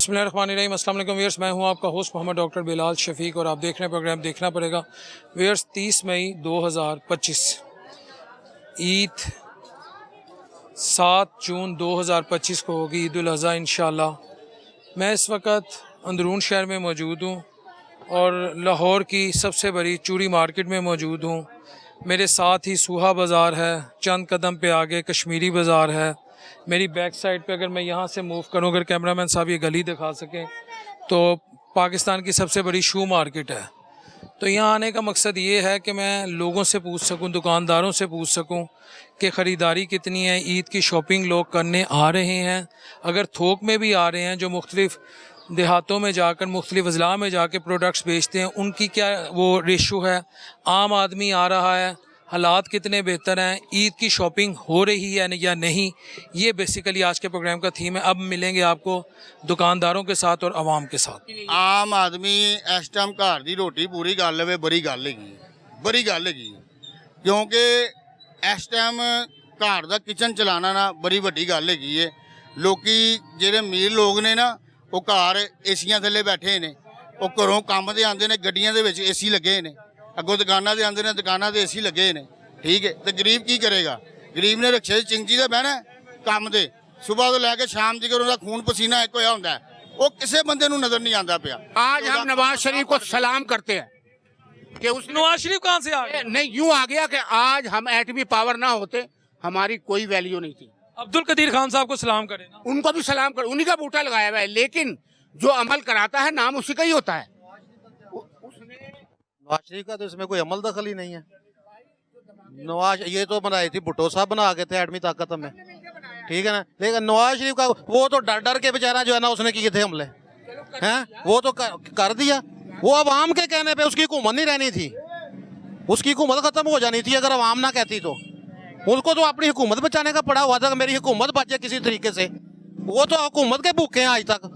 बिस्मिल्लाहिर्रहमानिर्रहीम। अस्सलाम वालेकुम व्यूअर्स, मैं हूं आपका होस्ट मोहम्मद डॉक्टर बिलाल शफीक और आप देख रहे हैं प्रोग्राम देखना पड़ेगा। व्यूअर्स, 30 मई 2025 ईद 7 जून 2025 को होगी ईद उल अज़हा इंशाअल्लाह। मैं इस वक्त अंदरून शहर में मौजूद हूं और लाहौर की सबसे बड़ी चूड़ी मार्केट में मौजूद हूं। मेरे साथ ही सूहा बाज़ार है, चंद कदम पे आगे कश्मीरी बाज़ार है। मेरी बैक साइड पे अगर मैं यहाँ से मूव करूँ, अगर कैमरामैन साहब ये गली दिखा सकें, तो पाकिस्तान की सबसे बड़ी शू मार्केट है। तो यहाँ आने का मकसद ये है कि मैं लोगों से पूछ सकूँ, दुकानदारों से पूछ सकूँ कि ख़रीदारी कितनी है, ईद की शॉपिंग लोग करने आ रहे हैं, अगर थोक में भी आ रहे हैं जो मुख्तलिफ़ देहातों में जाकर मुख्तलिफ़ अज़ला में जाकर प्रोडक्ट्स बेचते हैं, उनकी क्या वो रेशो है, आम आदमी आ रहा है, हालात कितने बेहतर हैं, ईद की शॉपिंग हो रही है या नहीं। ये बेसिकली आज के प्रोग्राम का थीम है। अब मिलेंगे आपको दुकानदारों के साथ और आवाम के साथ। आम आदमी इस टाइम घर की रोटी पूरी कर ले बड़ी गल है, बड़ी गल है, क्योंकि इस टाइम घर का किचन चलाना ना बड़ी वड्डी गल है। लोकी जेडे अमीर लोग ने ना वो घर एसियां थले बैठे ने, वो घरों काम ते आंदे ने, गड्डियां दे विच एसी लगे ने, अगों दुकानां ते आंदे ने, दुकानां ते एसी लगे ने। ठीक है, तो गरीब की करेगा? गरीब ने रक्शे चिंची ते बहना काम ते, सुबह तो लैके शाम तक उहदा खून पसीना एक होया हुंदा है, वो किसी बंदे नूं नजर नहीं आता पिया। आज हम नवाज शरीफ को सलाम करते हैं कि उस नवाज शरीफ कहाँ से आ गए? नहीं यूं आ गया कि आज हम एटमी पावर ना होते हमारी कोई वैल्यू नहीं थी। अब्दुल कदीर खान साहब को सलाम करें ना। उनको भी सलाम कर, उन्हीं का बूटा लगाया हुआ है, लेकिन जो अमल कराता है नाम उसी का ही होता है। नवाज शरीफ का तो इसमें कोई अमल दखल ही नहीं है। नवाज ये तो बनाई थी भुट्टो साहब बना के थे एटमी ताकत में, ठीक है ना, लेकिन नवाज शरीफ का वो तो डर डर के बेचारा जो है ना उसने किए थे हमले हैं, वो तो कर दिया। वो अवाम के कहने पे उसकी हुकूमत नहीं रहनी थी, उसकी हुकूमत खत्म हो जानी थी अगर अवाम ना कहती तो। उनको तो अपनी हुकूमत बचाने का पड़ा हुआ था, मेरी हुकूमत बचे किसी तरीके से। वो तो हुकूमत के भूखे हैं आज तक,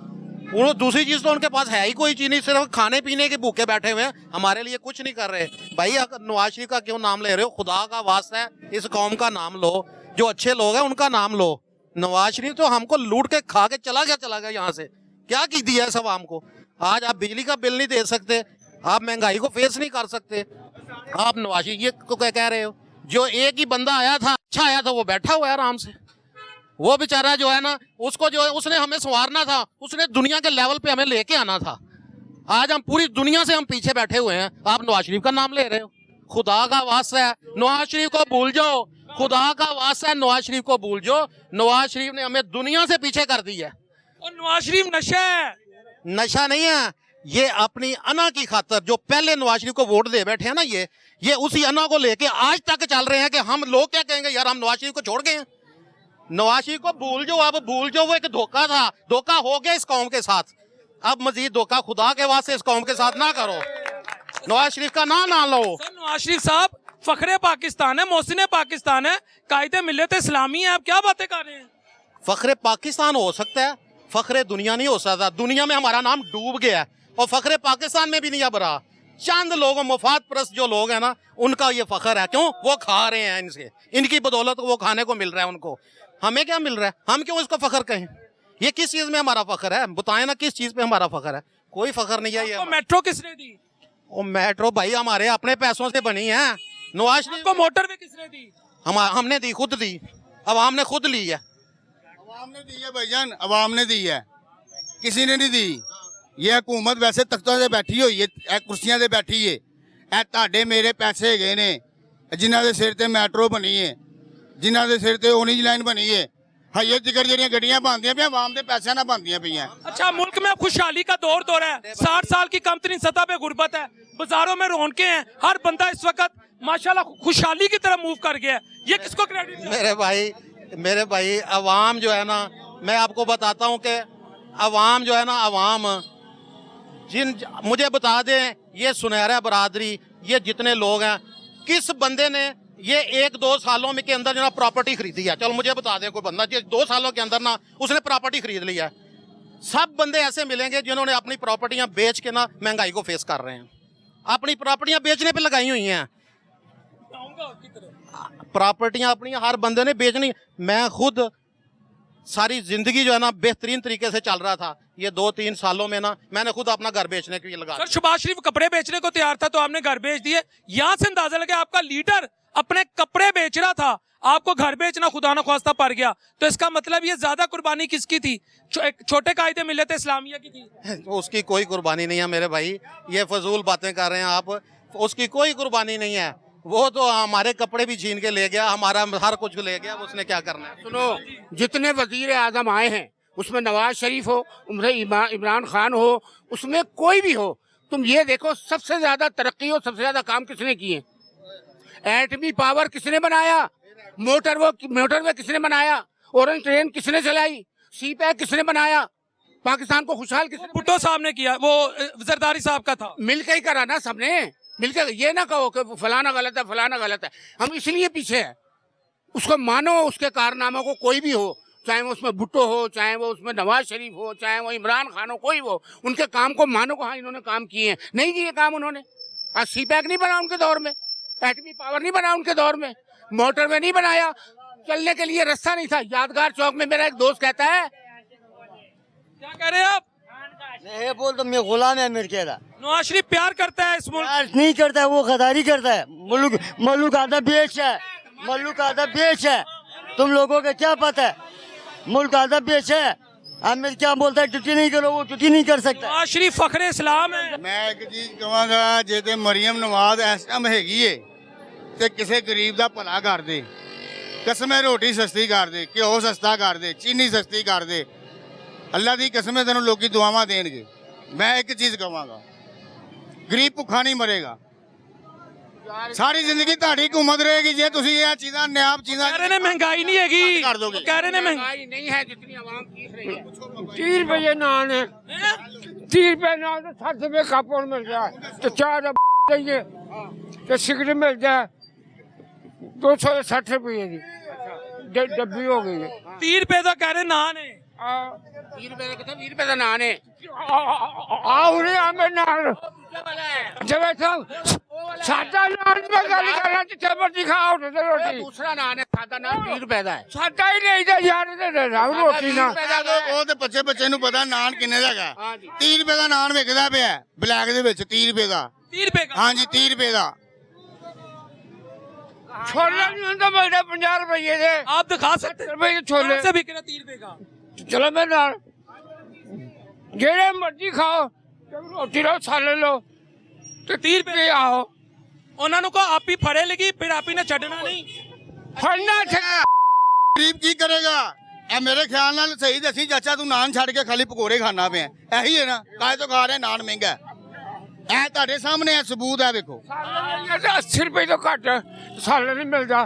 वो दूसरी चीज तो उनके पास है ही कोई चीज नहीं, सिर्फ खाने पीने के भूखे बैठे हुए हैं, हमारे लिए कुछ नहीं कर रहे। भाई नवाज शरीफ का क्यों नाम ले रहे हो? खुदा का वास्ता है इस कौम का नाम लो, जो अच्छे लोग हैं उनका नाम लो। नवाज शरीफ तो हमको लूट के खा के चला गया यहाँ से। क्या की दिया है सब आम को? आज आप बिजली का बिल नहीं दे सकते, आप महंगाई को फेस नहीं कर सकते, आप नवाज शरीफ ये क्या कह रहे हो? जो एक ही बंदा आया था, अच्छा आया था, वो बैठा हुआ है आराम से। वो बेचारा जो है ना, उसको जो है उसने हमें संवारना था, उसने दुनिया के लेवल पे हमें लेके आना था। आज हम पूरी दुनिया से हम पीछे बैठे हुए हैं, आप नवाज शरीफ का नाम ले रहे हो। खुदा का वास्ता है नवाज शरीफ को भूल जाओ, खुदा का वास्ता है नवाज शरीफ को भूल जाओ। नवाज शरीफ ने हमें दुनिया से पीछे कर दी है। और नवाज शरीफ नशा है? नशा नहीं है, ये अपनी अना की खातर जो पहले नवाज शरीफ को वोट दे बैठे हैं ना, ये उसी अना को लेके आज तक चल रहे हैं कि हम लोग क्या कहेंगे, यार हम नवाज शरीफ को छोड़ गए हैं। नवाज शरीफ को भूल जाओ, अब भूल जाओ, वो एक धोखा था, धोखा हो गया इस कौम के साथ। अब मजीद धोखा खुदा के वास्ते इस कौम के साथ ना करो, नवाज शरीफ का ना लो। नवाज शरीफ साहब फखरे पाकिस्तान है, मोहसिन पाकिस्तान है, कायदे मिल्लत इस्लामी है, आप क्या बातें कर रहे हैं? फखरे पाकिस्तान हो सकता है, फखरे दुनिया नहीं हो सकता। दुनिया में हमारा नाम डूब गया है और फखरे पाकिस्तान में भी नहीं अब रहा। चंद लोग मुफाद परस्त जो लोग हैं ना, उनका ये फखर है। क्यों? वो खा रहे हैं इनसे, इनकी बदौलत वो खाने को मिल रहा है उनको। हमें क्या मिल रहा है? हम क्यों इसको फखर कहें? ये किस चीज में हमारा फखर है? बताएं ना, किस चीज पे हमारा फखर है? कोई फखर नहीं है। ये मेट्रो किसने दी? वो मेट्रो भाई हमारे अपने पैसों से बनी है। नवाज शरीफ को मोटरवे किसने दी? हमने दी, खुद दी, अवाम ने खुद ली है। अवाम ने दी है भाईजान, अवाम ने दी है, किसी ने नहीं दी। ये हुकूमत वैसे तख्तों से बैठी हुई है, कुर्सियां से बैठी है, ए ਤੁਹਾਡੇ मेरे पैसे ਹੈਗੇ ने, जिन्हां दे सिर ते मेट्रो बनी है, जिन्हां दे सिर ते ओरेंज लाइन बनी है, हये जिगर ਜਿਹੜੀਆਂ ਗੱਡੀਆਂ ਬਣਦੀਆਂ ਪਈਆਂ आवाम ਦੇ ਪੈਸਿਆਂ ਨਾਲ ਬਣਦੀਆਂ ਪਈਆਂ। अच्छा, मुल्क में खुशहाली का दौर है, 60 साल की कमतरीन सतह पे गुर्बत है, बाजारों में रौनकें हैं, हर बंदा इस वक्त माशाल्लाह खुशहाली की तरफ मूव कर गया है। ये किसको क्रेडिट? मेरे भाई अवाम जो है ना, मैं आपको बताता हूँ कि अवाम जो है ना, अवाम मुझे बता दें, ये सुनहरा बरादरी, ये जितने लोग हैं, किस बंदे ने ये 1-2 सालों में के अंदर जो ना प्रॉपर्टी खरीदी है? चलो मुझे बता दें कोई बंदा जो 2 सालों के अंदर ना उसने प्रॉपर्टी खरीद ली है। सब बंदे ऐसे मिलेंगे जिन्होंने अपनी प्रॉपर्टियां बेच के ना महंगाई को फेस कर रहे हैं, अपनी प्रॉपर्टियां बेचने पे लगाई हुई हैं। प्रॉपर्टियां अपनी हर बंदे ने बेचनी। मैं खुद सारी जिंदगी जो है ना बेहतरीन तरीके से चल रहा था। ये 2-3 सालों में ना मैंने खुद अपना घर बेचने के लिए लगा। सर शहबाज शरीफ कपड़े बेचने को तैयार था तो आपने घर बेच दिए। यहां से अंदाजा लगे आपका लीडर अपने कपड़े बेच रहा था, आपको घर बेचना खुदा न ख्वास्ता पड़ गया। तो इसका मतलब ये ज्यादा कुर्बानी किसकी थी? छोटे कायदे मिल्लत इस्लामिया की थी। उसकी कोई कुर्बानी नहीं है मेरे भाई, ये फजूल बातें कर रहे हैं आप। उसकी कोई कुर्बानी नहीं है। वो तो हमारे कपड़े भी छीन के ले गया, हमारा हर कुछ ले गया, उसने क्या करना है। सुनो, जितने वजीर आजम आए हैं उसमें नवाज शरीफ हो, उसमें इमरान खान हो, उसमें कोई भी हो, तुम ये देखो सबसे ज्यादा तरक्की और सबसे ज्यादा काम किसने किए? एटमी पावर किसने बनाया? मोटरवे किसने बनाया? ऑरेंज ट्रेन किसने चलाई? सी पैक किसने बनाया? पाकिस्तान को खुशहाल किसने? भुट्टो साहब ने किया, वो जरदारी साहब का था। मिलकर ही करा ना सबने, मिलकर। ये ना कहो कि फलाना गलत है, फलाना गलत है। हम इसलिए पीछे है, उसको मानो, उसके कारनामों को, कोई भी हो, चाहे वो उसमें भुट्टो हो, चाहे वो उसमें नवाज शरीफ हो, चाहे वो इमरान खान हो, कोई हो, उनके काम को मानो को हाँ इन्होंने काम किए हैं। नहीं किए काम उन्होंने। आज सी पैक नहीं बना उनके दौर में, एटमी पावर नहीं बना उनके दौर में, मोटरवे नहीं बनाया, चलने के लिए रास्ता नहीं था। यादगार चौक में मेरा एक दोस्त कहता है, क्या कह रहे हैं आप? ये बोल तो मैं गुलाम है अमेरिका का। नवाज शरीफ प्यार करता है इस मुल्क? प्यार नहीं करता है, वो गद्दारी करता है। मुल्क आधा बेच है, मुल्क आधा बेच है। तुम लोगों को क्या पता है? मुल्क आधा बेच है। अमेरिका बोलता है टुटी नहीं करो, वो टुटी नहीं कर सकता। नवाज शरीफ फखरे इस्लाम है। मैं एक चीज ਕਹਾਂਗਾ, ਜੇ ਤੇ ਮਰੀਮ ਨਵਾਜ਼ ਇਸ ਟਾਈਮ ਹੈਗੀ ਏ ਤੇ ਕਿਸੇ ਗਰੀਬ ਦਾ ਭਲਾ ਕਰ ਦੇ, ਕਸਮੇ ਰੋਟੀ ਸਸਤੀ ਕਰ ਦੇ, ਘਿਓ ਸਸਤਾ ਕਰ ਦੇ, ਚੀਨੀ ਸਸਤੀ ਕਰ ਦੇ, ਅੱਲਾ ਦੀ ਕਸਮ ਹੈ ਤੈਨੂੰ ਲੋਕੀ ਦੁਆਵਾਂ ਦੇਣਗੇ। ਮੈਂ ਇੱਕ ਚੀਜ਼ ਕਹਾਂਗਾ, ਗਰੀਬ ਭੁੱਖਾ ਨਹੀਂ ਮਰੇਗਾ। ਸਾਰੀ ਜ਼ਿੰਦਗੀ ਤੁਹਾਡੀ ਹਕੂਮਤ ਰਹੇਗੀ ਜੇ ਤੁਸੀਂ ਇਹ ਚੀਜ਼ਾਂ ਨਿਆਬ ਚੀਜ਼ਾਂ कह रहे ने महंगाई नहीं हैगी, कर दोगे। कह रहे ने महंगाई महंगाई नहीं है जितनी आवाम पीस रही है। 30 रुपये नान है, 30 रुपये नान तो 60 रुपये कापड़ मिल जाए, तो चार चाहिए तो सिगरेट मिल जाए 260 रुपये की डब्बी हो गई है। 30 रुपए का कह रहे नान है। 20 रुपए का 20 रुपए का नान है। आओ रे हमें नान जब ऐसा सादा नान में गल करना जिथे मर्जी खाओ तो रोटी। दूसरा नान है सादा नान 20 रुपए का है। सादा ही नहीं था यार, रोटी ना ਉਹ ਤੇ ਬੱਚੇ ਨੂੰ ਪਤਾ ਨਾਨ ਕਿੰਨੇ ਦਾ ਹੈਗਾ। हाँ जी। 30 ਰੁਪਏ ਦਾ ਨਾਨ ਵਿਕਦਾ ਪਿਆ ਬਲੈਕ ਦੇ ਵਿੱਚ, 30 ਰੁਪਏ ਦਾ। 30 रुपए का? ਹਾਂਜੀ 30 ਰੁਪਏ ਦਾ। छोले नहीं तो मिलते 50 रुपये के, आप दिखा सकते हैं? रुपये के छोले। कहाँ से बिक रहा 30 रुपए का? चलो मैं नाल जेड़े मर्जी खाओ, रोटी लो, साले लो, तो 30 रुपए आओ ਉਹਨਾਂ ਨੂੰ ਕੋ ਆਪੀ ਫੜੇ ਲਗੀ, ਫਿਰ ਆਪੀ ਨੇ ਛੱਡਣਾ ਨਹੀਂ। फड़ना ਗਰੀਬ ਕੀ ਕਰੇਗਾ? ਇਹ ਮੇਰੇ ਖਿਆਲ ਨਾਲ ਸਹੀ ਦੱਸੀ ਚਾਚਾ, ਤੂੰ ਨਾਨ ਛੱਡ ਕੇ ਖਾਲੀ ਪਕੌੜੇ ਖਾਣਾ ਪਿਆ, ਇਹੀ ਹੈ ਨਾ? ਕਾਹ ਤੋਂ ਖਾ ਰਿਹਾ? ਨਾਨ ਮਹਿੰਗਾ ਹੈ। ਇਹ ਤੁਹਾਡੇ ਸਾਹਮਣੇ ਹੈ, ਸਬੂਤ ਹੈ, ਵੇਖੋ। 80 रुपये तो घट साले नहीं मिलता।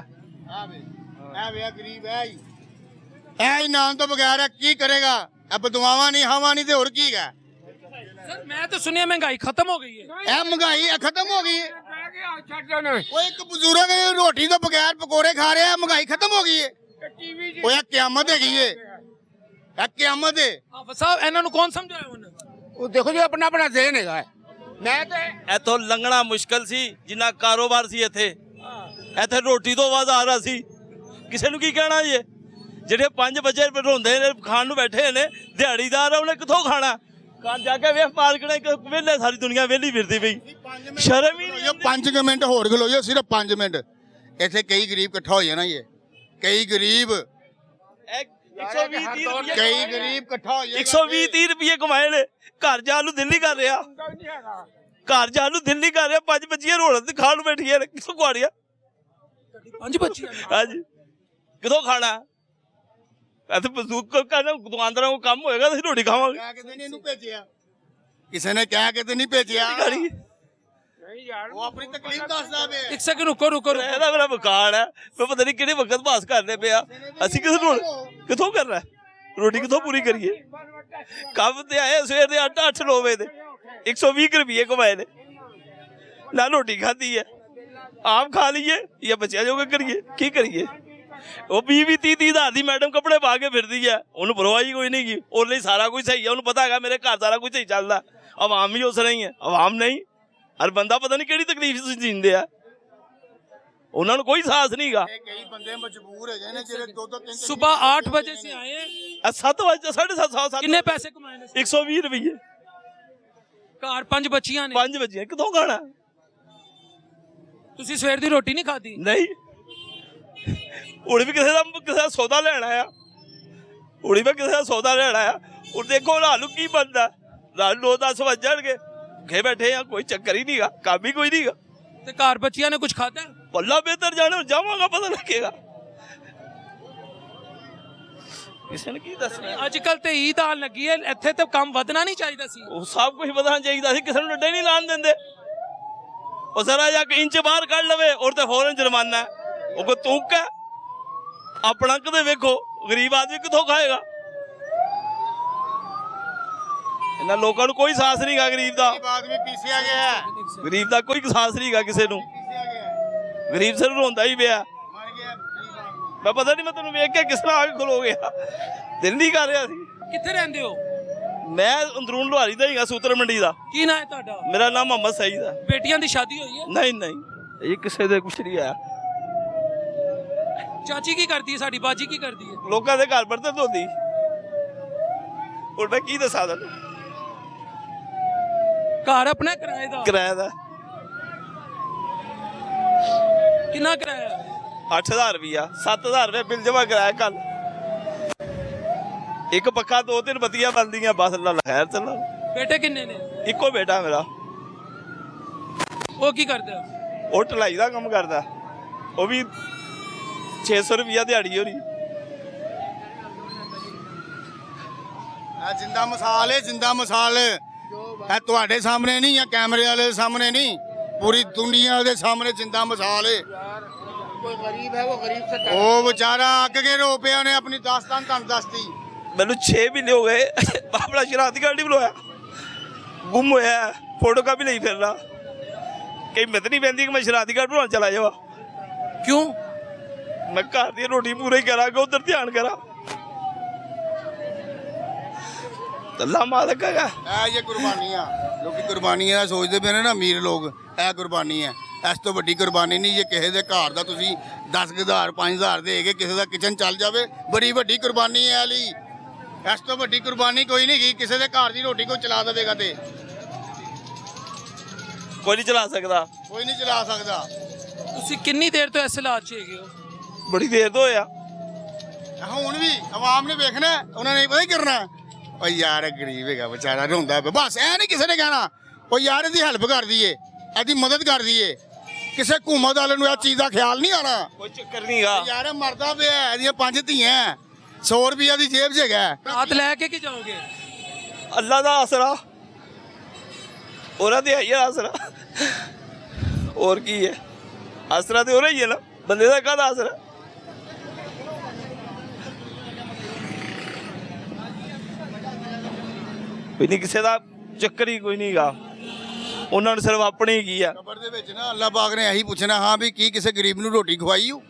ਇਹ ਵੇ ਗਰੀਬ ਹੈ ਹੀ, ਇਹ ਹੀ ਨਾਨ ਤੋਂ ਬਗੈਰ ਕੀ ਕਰੇਗਾ? ਇਹ ਬਦਵਾਵਾਂ ਨਹੀਂ, ਹਵਾ ਨਹੀਂ, ਤੇ ਹੋਰ ਕੀ ਹੈ? सर मैं तो सुनिए महंगाई खत्म हो गई है। ਇਹ ਮਹਿੰਗਾਈ ਖਤਮ ਹੋ ਗਈ ਹੈ। टीवी ਉਹ ਇੱਕ ਬਜ਼ੁਰਗ ਰੋਟੀ ਤੋਂ ਬਗੈਰ ਪਕੌੜੇ ਖਾ ਰਿਹਾ, ਮਹਿੰਗਾਈ ਖਤਮ ਹੋ ਗਈ ਹੈ। ਉਹ ਇਹ ਕਿਆਮਤ ਹੈਗੀ ਹੈ, ਇਹ ਕਿਆਮਤ ਹੈ। ਆਫਤ ਸਾਹਿਬ ਇਹਨਾਂ ਨੂੰ ਕੌਣ ਸਮਝਾਇਆ ਹੁਣ? वो देखो जी अपना अपना ज़हन है। मैं तो ਇੱਥੋਂ ਲੰਘਣਾ ਮੁਸ਼ਕਲ ਸੀ, ਜਿੰਨਾ ਕਾਰੋਬਾਰ ਸੀ ਇੱਥੇ ਰੋਟੀ ਤੋਂ ਆਵਾਜ਼ ਆ ਰਹੀ ਸੀ। ਕਿਸੇ ਨੂੰ ਕੀ ਕਹਿਣਾ ਜੀ? ਜਿਹੜੇ 5 ਵਜੇ ਰੋਂਦੇ ਨੇ ਖਾਣ ਨੂੰ ਬੈਠੇ ਨੇ, ਦਿਹਾੜੀਦਾਰ ਆ, ਉਹਨੇ ਕਿੱਥੋਂ ਖਾਣਾ? ਕੰਨ ਜਾ ਕੇ ਵੇਖ ਮਾਰਕੀਟ ਵਿਹਲੇ, ਸਾਰੀ ਦੁਨੀਆ ਵਿਹਲੀ ਫਿਰਦੀ ਪਈ, ਸ਼ਰਮ ਹੀ ਨਹੀਂ। 5 ਮਿੰਟ ਹੋਰ ਖਲੋ ਜਾਓ, ਸਿਰਫ 5 ਮਿੰਟ। ਇੱਥੇ ਕਈ ਗਰੀਬ ਇਕੱਠਾ ਹੋ ਜਾਣਾ, ਇਹ ਕਈ ਗਰੀਬ 120-30 ਰੁਪਏ ਕਈ ਗਰੀਬ ਇਕੱਠਾ ਹੋ ਜਾਏਗਾ। 120-30 ਰੁਪਏ ਕਮਾਏ ਨੇ, ਘਰ ਜਾਣ ਨੂੰ ਦਿਲ ਨਹੀਂ ਕਰ ਰਿਹਾ, ਘਰ ਜਾਣ ਨੂੰ ਦਿਲ ਨਹੀਂ ਕਰ ਰਿਹਾ। 5 ਬੱਚੀਆਂ ਰੋਣ ਤੇ ਖਾਣ ਨੂੰ ਬੈਠੀਆਂ ਨੇ, ਕਿੱਥੋਂ ਖਵਾੜੀਆਂ? 5 ਬੱਚੀ ਹਾਂਜੀ, ਕਿੱਥੋਂ ਖਾਣਾ? ਇੱਥੇ ਬਜ਼ੁਰਗ ਕਹਿੰਦਾ ਦੁਕਾਨਦਾਰਾਂ ਕੋਲ ਕੰਮ ਹੋਏਗਾ ਤਾਂ ਅਸੀਂ ਰੋਟੀ ਖਾਵਾਂਗੇ। ਕਹਿ ਕੇ ਤੇ ਨਹੀਂ ਇਹਨੂੰ ਭੇਜਿਆ, ਕਿਸੇ ਨੇ ਕਹਿ ਕੇ ਤੇ ਨਹੀਂ ਭੇਜਿਆ, ਉਹ ਆਪਣੀ ਤਕਲੀਫ ਦੱਸਦਾ ਪਿਆ। 1 सेकंड रुको। ਇਹਦਾ ਮੇਰਾ ਮਕਾਨ ਹੈ, ਮੈਂ ਪਤਾ ਨਹੀਂ ਕਿਹੜੇ ਵਕਤ ਪਾਸ ਕਰਨੇ ਪਿਆ। ਅਸੀਂ ਕਿੱਥੋਂ ਕਰਨਾ? ਰੋਟੀ ਕਿੱਥੋਂ ਪੂਰੀ ਕਰੀਏ? ਕੰਮ ਤੇ ਆਏ ਸਵੇਰ ਦੇ 8-9 ਵਜੇ ਦੇ, 120 ਰੁਪਏ ਕਮਾਏ ਨੇ, ਨਾ ਰੋਟੀ ਖਾਧੀ ਹੈ। ਆਪ ਖਾ ਲਈਏ ਜਾਂ ਬੱਚਿਆਂ ਜੋਗਾ ਕਰੀਏ, ਕੀ ਕਰੀਏ? ਉਹ 20-30 ਹਜ਼ਾਰ ਦੀ ਮੈਡਮ ਕੱਪੜੇ ਪਾ ਕੇ ਫਿਰਦੀ ਹੈ, ਉਹਨੂੰ ਪਰਵਾਹ ਹੀ ਕੋਈ ਨਹੀਂ ਗੀ। ਉਹਦੇ ਲਈ ਸਾਰਾ ਕੁਝ ਸਹੀ ਹੈ, ਉਹਨੂੰ ਪਤਾ ਹੈਗਾ ਮੇਰੇ ਘਰ ਸਾਰਾ ਕੁਝ ਸਹੀ ਚੱਲਦਾ। ਆਵਾਮ ਵੀ ਉਸ ਤਰ੍ਹਾਂ ਹੀ ਹੈ, ਆਵਾਮ ਨਹੀਂ। ਹਰ ਬੰਦਾ ਪਤਾ ਨਹੀਂ ਕਿਹੜੀ ਤਕਲੀਫ ਜੀਂਦੇ ਆ। ਉਹਨਾਂ ਨੂੰ ਕੋਈ ਸਾਹਸ ਨਹੀਂਗਾ। ਕਈ ਬੰਦੇ ਮਜਬੂਰ ਹੈਗੇ ਨੇ ਜਿਹੜੇ 2-3 सुबह 8 बजे से आए हैं। 7 ਵਜੇ 7:30 किन्ने पैसे कमाए ने? 120 ਰੁਪਏ। ਘਰ 5 ਬੱਚੀਆਂ ਨੇ। 5 ਵਜੇ ਕਿੱਥੋਂ ਖਾਣਾ? ਤੁਸੀਂ ਸਵੇਰ ਦੀ ਰੋਟੀ ਨਹੀਂ ਖਾਧੀ? ਨਹੀਂ, ਹੁਣ ਵੀ ਕਿਸੇ ਦਾ ਸੌਦਾ ਲੈਣ ਆਇਆ, ਹੁਣ ਵੀ ਕਿਸੇ ਦਾ ਸੌਦਾ ਲੈਣ ਆਇਆ। ਹੁਣ ਦੇਖੋ ਰਾਤ ਨੂੰ ਕੀ ਬਣਦਾ, ਰਾਤ 9-10 ਵੱਜ ਜਾਣਗੇ, ਘੇ ਬੈਠੇ ਆ, ਕੋਈ ਚੱਕਰ ਹੀ ਨਹੀਂਗਾ, ਕੰਮ ਹੀ ਕੋਈ ਨਹੀਂਗਾ। ਤੇ ਘਰ ਬੱਚੀਆਂ ਨੇ ਕੁਝ ਖਾਧਾ? ਪੱਲਾ ਬਿਹਤਰ ਜਾਣਾ, ਜਾਵਾਂਗਾ ਪਤਾ ਲੱਗੇਗਾ। ਕਿਸੇ ਨੇ ਕੀ ਦੱਸਣਾ? ਅੱਜ ਕੱਲ ਤੇ ਈਦ ਆਉਣ ਲੱਗੀ ਹੈ, ਇੱਥੇ ਤੇ ਕੰਮ ਵਧਣਾ ਨਹੀਂ ਚਾਹੀਦਾ ਸੀ। ਉਹ ਸਭ ਕੁਝ ਵਧਣਾ ਚਾਹੀਦਾ ਸੀ, ਕਿਸੇ ਨੂੰ ਡੱਡੇ ਨਹੀਂ ਲਾਣ ਦਿੰਦੇ। ਉਹ ਜ਼ਰਾ ਜਿਹਾ ਇੰਚ ਬਾਹਰ ਕੱਢ ਲਵੇ ਔਰ ਤੇ ਫੌਰਨ ਜੁਰਮਾਨਾ ਹੈ। ਉਹ ਕੋ ਤੂਕ ਹੈ, ਆਪਣਾ ਕਦੇ ਵੇਖੋ, ਗਰੀਬ ਆਦਮੀ ਕਿੱਥੋਂ ਖਾਏਗਾ? ਇਹਨਾਂ ਲੋਕਾਂ ਨੂੰ ਕੋਈ ਸਾਹਸ ਨਹੀਂਗਾ ਗਰੀਬ ਦਾ। ਆਦਮੀ ਪੀਸਿਆ ਗਿਆ ਹੈ, ਗਰੀਬ ਦਾ ਕੋਈ ਸਾਹਸ ਨਹੀਂਗਾ ਕਿਸੇ ਨੂੰ। ਪੀਸਿਆ ਗਿਆ ਹੈ, ਗਰੀਬ ਸਿਰ ਰੋਂਦਾ ਹੀ ਪਿਆ। ਮਰ ਗਿਆ ਗਰੀਬ ਆਦਮੀ। ਮੈਂ ਪਤਾ ਨਹੀਂ, ਮੈਂ ਤੈਨੂੰ ਵੇਖ ਕੇ ਕਿਸ ਤਰ੍ਹਾਂ ਆ ਕੇ ਖਲੋ ਗਿਆ, ਦਿਲ ਨਹੀਂ ਕਰ ਰਿਹਾ ਸੀ। ਕਿੱਥੇ ਰਹਿੰਦੇ ਹੋ? ਮੈਂ ਅੰਦਰੂਨ ਲੁਹਾਰੀ ਦਾ ਹੀਗਾ, ਸੂਤਰ ਮੰਡੀ ਦਾ। ਕੀ ਨਾਂ ਹੈ ਤੁਹਾਡਾ? ਮੇਰਾ ਨਾਮ ਮੁਹੰਮਦ ਸਈਦ ਹੈ। ਬੇਟੀਆਂ ਦੀ ਸ਼ਾਦੀ ਹੋਈ ਹੈ? ਨਹੀਂ ਨਹੀਂ, ਇਹ ਕਿਸੇ ਦੇ ਕੁਛ ਨਹੀਂ ਆਇਆ। ਚਾਚੀ ਕੀ ਕਰਦੀ ਹੈ? ਸਾਡੀ ਬਾਜੀ ਕੀ ਕਰਦੀ ਹੈ? ਲੋਕਾਂ ਦੇ ਘਰ ਬਰਤਨ ਧੋਂਦੀ। ਹੁਣ ਮੈਂ ਕੀ ਦੱਸਾਂ ਤੈਨੂੰ? ਘਰ ਆਪਣਾ ਕਿਰਾਏ ਦਾ? ਕਿਰਾਇਆ ਦਾ ਕਿੰਨਾ ਕਿਰਾਇਆ? 8000 ਰੁਪਇਆ, 7000 ਰੁਪਏ ਬਿੱਲ ਜਮਾ ਕਰਾਇਆ ਕੱਲ। ਇੱਕ ਪੱਖਾ 2-3 ਬੱਤੀਆਂ ਬੰਦੀਆਂ, ਬਸ ਅੱਲਾ ਖੈਰ ਚੱਲਾ। ਬੇਟੇ ਕਿੰਨੇ ਨੇ? ਇੱਕੋ ਬੇਟਾ ਮੇਰਾ, ਉਹ ਕੀ ਕਰਦਾ? ਉਹ ਢਲਾਈ ਦਾ ਕੰਮ ਕਰਦਾ। ਉਹ ਵੀ 600 ਰੁਪਇਆ ਦਿਹਾੜੀ ਹੋ ਰਹੀ। ਇਹ ਜਿੰਦਾ ਮਿਸਾਲ ਹੈ, ਜਿੰਦਾ ਮਿਸਾਲ। ਇਹ ਤੁਹਾਡੇ ਸਾਹਮਣੇ ਨਹੀਂ, ਜਾਂ ਕੈਮਰੇ ਵਾਲੇ ਦੇ ਸਾਹਮਣੇ ਨਹੀਂ, ਪੂਰੀ ਦੁਨੀਆ ਦੇ ਸਾਹਮਣੇ ਜਿੰਦਾ ਮਿਸਾਲ ਹੈ। कोई गरीब है वो गरीब से ਉਹ ਵਿਚਾਰਾ ਅੱਕ ਕੇ ਰੋ ਪਿਆ, ਉਹਨੇ ਆਪਣੀ ਦਾਸਤਾਨ ਤੁਹਾਨੂੰ ਦੱਸਤੀ। ਮੈਨੂੰ 6 ਮਹੀਨੇ ਹੋ ਗਏ ਆਪਣਾ ਸ਼ਰਾਰਤੀ ਕਾਰਡ ਨਹੀਂ ਬਣਵਾਇਆ, ਗੁੰਮ ਹੋਇਆ, ਫੋਟੋ ਕਾਪੀ ਲਈ ਫਿਰਨਾ। ਕਈ ਮਿਹਨਤ ਨਹੀਂ ਪੈਂਦੀ ਕਿ ਮੈਂ ਸ਼ਰਾਰਤੀ ਕਾਰਡ ਬਣਾਉਣ ਚਲਾ ਜਾਵਾਂ। क्यों? ਮੈਂ ਘਰ ਦੀ ਰੋਟੀ ਪੂਰੀ ਕਰਾਂਗਾ, ਉਧਰ ਧਿਆਨ ਕਰਾਂ। ਅੱਲਾ ਮਾਲਕ ਹੈਗਾ। ਇਹ ਜੇ ਕੁਰਬਾਨੀਆਂ, ਲੋਕੀ ਕੁਰਬਾਨੀਆਂ ਸੋਚਦੇ ਪਏ ਨੇ ਨਾ ਅਮੀਰ ਲੋਕ, ਇਹ ਕੁਰਬਾਨੀ ਹੈ। ਇਸ ਤੋਂ ਵੱਡੀ ਕੁਰਬਾਨੀ ਨਹੀਂ ਜੇ ਕਿਸੇ ਦੇ ਘਰ ਦਾ ਤੁਸੀਂ 10,000 5,000 ਦੇ ਕੇ ਕਿਸੇ ਦਾ ਕਿਚਨ ਚੱਲ ਜਾਵੇ, ਬੜੀ ਵੱਡੀ ਕੁਰਬਾਨੀ ਹੈ ਅਲੀ। ਇਸ ਤੋਂ ਵੱਡੀ ਕੁਰਬਾਨੀ ਕੋਈ ਨਹੀਂ ਗਈ, ਕਿਸੇ ਦੇ ਘਰ ਦੀ ਰੋਟੀ ਕੋਈ ਚਲਾ ਦੇਵੇਗਾ ਤੇ ਕੋਈ ਨਹੀਂ ਚਲਾ ਸਕਦਾ। ਕੋਈ ਨਹੀਂ ਚਲਾ ਸਕਦਾ। ਤੁਸੀਂ ਕਿੰਨੀ ਦੇਰ ਤੋਂ ਇਸ ਹਾਲਾਤ 'ਚ ਹੈਗੇ ਹੋ? ਬੜੀ ਦੇਰ ਤੋਂ ਹੋਇਆ। ਹੁਣ ਵੀ ਆਵਾਮ ਨੇ ਵੇਖਣਾ, ਉਹਨਾਂ ਨੇ ਪਤਾ ਹੀ ਕਰਨਾ। ਓ ਯਾਰ ਗਰੀਬ ਹੈਗਾ ਵਿਚਾਰਾ, ਰੋਂਦਾ ਪਿਆ, ਬਸ ਇਹ ਨਹੀਂ ਕਿਸੇ ਨੇ ਕਹਿਣਾ ਓ ਯਾਰ ਇਹਦੀ ਹੈਲਪ ਕਰ ਦਈਏ, ਇਹਦੀ ਮਦਦ ਕਰ ਦਈਏ। ਕਿਸੇ ਹਕੂਮਤ ਵਾਲੇ ਨੂੰ ਇਹ ਚੀਜ਼ ਦਾ ਖਿਆਲ ਨਹੀਂ ਆਣਾ। ਕੋਈ ਚੱਕਰ ਨਹੀਂਗਾ। ਯਾਰ ਇਹ ਮਰਦਾ ਪਿਆ, ਇਹਦੀਆਂ 5 ਧੀਆਂ, 100 ਰੁਪਇਆ ਦੀ ਜੇਬ 'ਚ ਹੈਗਾ। ਰਾਤ ਲੈ ਕੇ ਕੀ ਜਾਓਗੇ? ਅੱਲਾ ਦਾ ਆਸਰਾ, ਉਹਨਾਂ ਦੇ ਹੈ ਆਸਰਾ। ਹੋਰ ਕੀ ਹੈ? ਆਸਰਾ ਤੇ ਹੋ ਰਹੀ ਹੈ ਨਾ, ਬੰਦੇ ਦਾ ਕਾਹਦਾ ਆਸਰਾ? ਕੋਈ ਨਹੀਂ, ਕਿਸੇ ਦਾ ਚੱਕਰ ਹੀ ਕੋਈ ਨਹੀਂਗਾ। ਉਹਨਾਂ ਨੂੰ ਸਿਰਫ ਆਪਣੀ ਹੀ ਕੀ ਆ। ਕਬਰ ਦੇ ਵਿੱਚ ਨਾ ਅੱਲਾਹ ਪਾਕ ਨੇ ਇਹੀ ਪੁੱਛਣਾ, ਹਾਂ ਵੀ ਕੀ ਕਿਸੇ ਗਰੀਬ ਨੂੰ ਰੋਟੀ ਖਵਾਈ ਹੋ,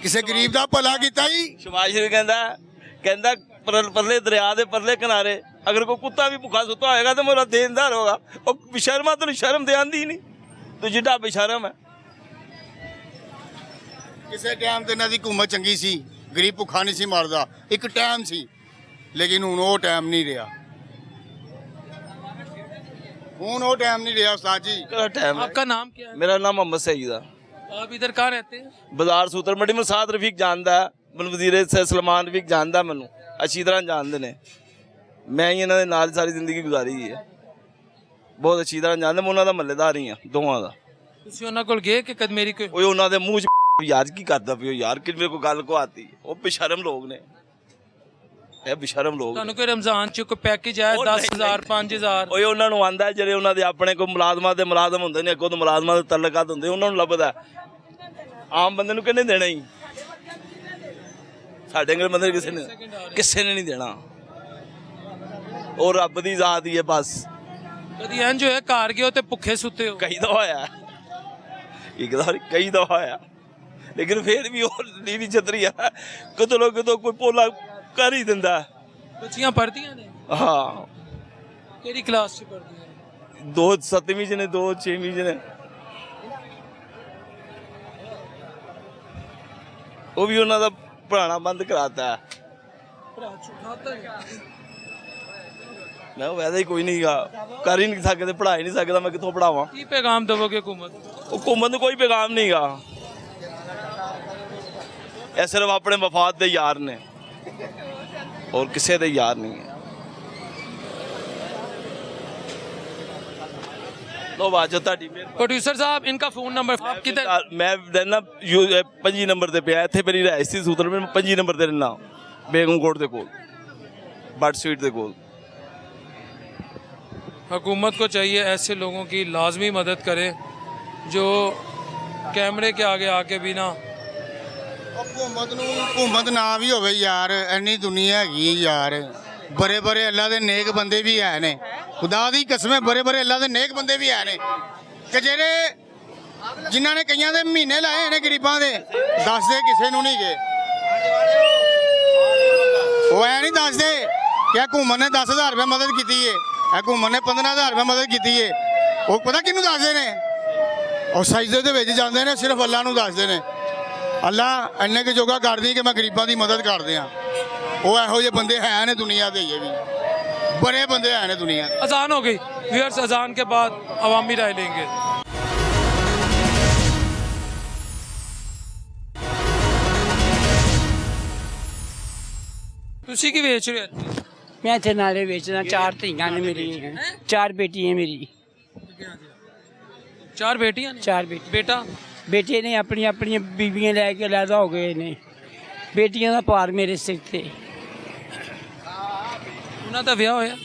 ਕਿਸੇ ਗਰੀਬ ਦਾ ਭਲਾ ਕੀਤਾ ਹੀ। ਸ਼ਬਾਜ਼ ਸ਼ਰੀਫ ਕਹਿੰਦਾ ਪਰਲੇ ਦਰਿਆ ਦੇ ਪਰਲੇ ਕਿਨਾਰੇ ਅਗਰ ਕੋਈ ਕੁੱਤਾ ਵੀ ਭੁੱਖਾ ਸੁੱਤਾ ਹੋਏਗਾ ਤਾਂ ਮੇਰਾ ਦੇਣਦਾਰ ਹੋਗਾ। ਉਹ ਬੇਸ਼ਰਮਾ, ਤੈਨੂੰ ਸ਼ਰਮ ਤੇ ਆਂਦੀ ਨਹੀਂ, ਤੂੰ ਜਿੱਡਾ ਬੇਸ਼ਰਮ ਹੈ। ਕਿਸੇ ਟਾਈਮ ਤੇ ਇਹਨਾਂ ਦੀ ਹਕੂਮਤ ਚੰਗੀ ਸੀ, ਗਰੀਬ ਭੁੱਖਾ ਨਹੀਂ ਸੀ ਮਰਦਾ, ਇੱਕ ਟਾਈਮ ਸੀ। ਲੇਕਿਨ ਹੁਣ ਉਹ ਟਾਈਮ ਨਹੀਂ ਰਿਹਾ, ਹੁਣ ਉਹ ਟਾਈਮ नहीं रहा उस्ताद जी। ਕਿਹੜਾ ਟਾਈਮ ਹੈ? आपका नाम क्या है? ਮੇਰਾ ਨਾਮ ਮੁਹੰਮਦ ਸਈਦ ਆ। आप इधर कहाँ रहते हैं? ਬਾਜ਼ਾਰ ਸੂਤਰ ਮੰਡੀ। ਮੈਨੂੰ ਸਾਦ ਰਫੀਕ ਜਾਣਦਾ, ਮੈਨੂੰ ਵਜ਼ੀਰ ਸਲਮਾਨ ਰਫੀਕ ਜਾਣਦਾ, ਮੈਨੂੰ ਅੱਛੀ ਤਰ੍ਹਾਂ ਜਾਣਦੇ ਨੇ। ਮੈਂ ਹੀ ਇਹਨਾਂ ਦੇ ਨਾਲ ਸਾਰੀ ਜ਼ਿੰਦਗੀ ਗੁਜ਼ਾਰੀ ਹੈ, ਬਹੁਤ ਅੱਛੀ ਤਰ੍ਹਾਂ ਜਾਣਦਾ। ਮੈਂ ਉਹਨਾਂ ਦਾ ਮਹੱਲੇਦਾਰ ਹੀ ਆ, ਦੋਵਾਂ ਦਾ। ਤੁਸੀਂ ਉਹਨਾਂ ਕੋਲ ਗਏ ਕਿ ਕਦ ਮੇਰੀ ਕੋਈ? ਓਏ ਉਹਨਾਂ ਦੇ ਮੂੰਹ 'ਚ ਯਾਰ ਕੀ ਕਰਦਾ ਪਿਓ ਯਾਰ, ਕਿ ਮੇਰੇ ਕੋਲ ਗੱਲ ਕੋ ਆਤੀ। ਉਹ ਬੇਸ਼ਰਮ ਲੋਕ ਨੇ, ਇਹ ਬੇਸ਼ਰਮ ਲੋਕ। ਤੁਹਾਨੂੰ ਕੋਈ ਰਮਜ਼ਾਨ 'ਚ ਕੋਈ ਪੈਕੇਜ ਆਇਆ 10,000 5,000? ਓਏ ਉਹਨਾਂ ਨੂੰ ਆਂਦਾ ਜਿਹੜੇ ਉਹਨਾਂ ਦੇ ਆਪਣੇ ਕੋਈ ਮੁਲਾਜ਼ਮਾਂ ਦੇ ਮੁਲਾਜ਼ਮ ਹੁੰਦੇ ਨੇ, ਅੱਗੋਂ ਤੋਂ ਮੁਲਾਜ਼ਮਾਂ ਦੇ ਤਲਕਾਤ ਹੁੰਦੇ, ਉਹਨਾਂ ਨੂੰ ਲੱਭਦਾ। ਆਮ ਬੰਦੇ ਨੂੰ ਕਿਹਨੇ ਦੇਣਾ ਹੀ? ਸਾਡੇ ਅੰਗਲ ਬੰਦੇ ਕਿਸੇ ਨੇ ਨਹੀਂ ਦੇਣਾ। ਉਹ ਰੱਬ ਦੀ ਜ਼ਾਤ ਹੀ ਹੈ ਬਸ। ਕਦੀ ਇੰਜ ਹੋਇਆ ਘਰ ਗਏ ਹੋ ਤੇ ਭੁੱਖੇ ਸੁੱਤੇ ਹੋ? ਕਈ ਦਫਾ ਹੋਇਆ, ਇੱਕ ਦਫਾ ਕਈ ਦਫਾ ਹੋਇਆ, ਲੇਕਿਨ ਫਿਰ ਵੀ ਉਹ ਨੀਵੀਂ ਛਤਰੀ ਆ, ਕਿਤੋਂ ਕੋਈ ਪੋਲਾ ਕਰ ਹੀ ਦਿੰਦਾ। ਬੱਚੀਆਂ ਪੜ੍ਹਦੀਆਂ ਨੇ? ਹਾਂ। ਕਿਹੜੀ ਕਲਾਸ 'ਚ ਪੜ੍ਹਦੀਆਂ ਨੇ? 2 7ਵੀਂ 'ਚ ਨੇ, 2 6ਵੀਂ 'ਚ ਨੇ। ਉਹ ਵੀ ਉਹਨਾਂ ਦਾ ਪੜ੍ਹਾਉਣਾ ਬੰਦ ਕਰਾਤਾ ਹੈ। ਮੈਂ ਉਹ ਵੈਸੇ ਹੀ ਕੋਈ ਨਹੀਂ ਗਾ, ਕਰ ਹੀ ਨਹੀਂ ਸਕਦੇ, ਪੜ੍ਹਾ ਹੀ ਨਹੀਂ ਸਕਦਾ, ਮੈਂ ਕਿੱਥੋਂ ਪੜ੍ਹਾਵਾਂ। ਕੀ ਪੈगाम ਦਵੋਗੇ हुकूमत हुकूमत ਨੂੰ ਕੋਈ ਪੈगाम ਨਹੀਂ ਗਾ, ਇਹ ਸਿਰਫ ਆਪਣੇ ਮਫਾਦ ਦੇ ਯਾਰ ਨੇ, और किसी ਦੇ ਯਾਰ ਨਹੀਂ ਹੈ। ਲੋ ਬਾਜੋ ਤੁਹਾਡੀ प्रोड्यूसर साहब इनका फ़ोन नंबर आप किधर ਮੈਂ ਰਹਿਣਾ 25 ਨੰਬਰ ਤੇ ਪਿਆ, ਇੱਥੇ ਮੇਰੀ ਰਿਹਾਇਸ਼ ਸੀ ਸੂਤਰ में 25 ਨੰਬਰ ਤੇ ਰਹਿਣਾ, ਬੇਗਮ ਕੋਟ ਦੇ ਕੋਲ, बट स्वीट ਦੇ ਕੋਲ। हुकूमत को चाहिए ऐसे लोगों की लाजमी मदद करे जो कैमरे के आगे आके भी ना हुकूमत ना भी होवे यार, इन्नी दुनिया हैगी यार, बड़े बड़े अल्लाह दे नेक बंदे भी है ने, खुदा दी कसम बड़े बड़े अल्लाह दे नेक बंदे भी है ने कि जेड़े जिन्हां ने कईयां दे महीने लाए ने गरीबां दे, दसदे किसे नूं नहीं गए, वो ऐ नहीं दसदे कि हुकूमत ने 10,000 रुपये मदद की है, हुकूमत ने 15,000 रुपये मदद की है, वो पता किनू दसदे ने, और सजदे दे विच जांदे ने, सिर्फ अल्लाह नूं दसदे ने, अल्लाह इन्ने के जोगा कर दी कि मैं गरीबां दी मदद कर दियां। वो इहो जे बंदे है ने दुनिया दे, ये भी बड़े बंदे है ने दुनिया दे। अजान हो गई व्यूअर्स, अजान के बाद अवामी राय लेंगे। तुसी की बेच रहे हो? मैं इतने नाले बेचना, 4 धीआं ने मेरी, 4 बेटियां मेरी, 4 बेटियां ने? 4 बेटी बेटा बेटे ने अपनी अपनी बीबियां लैके अलहदा हो गए ने, बेटियां का भार मेरे सिर थे। उन्होंने तो ब्याह होया,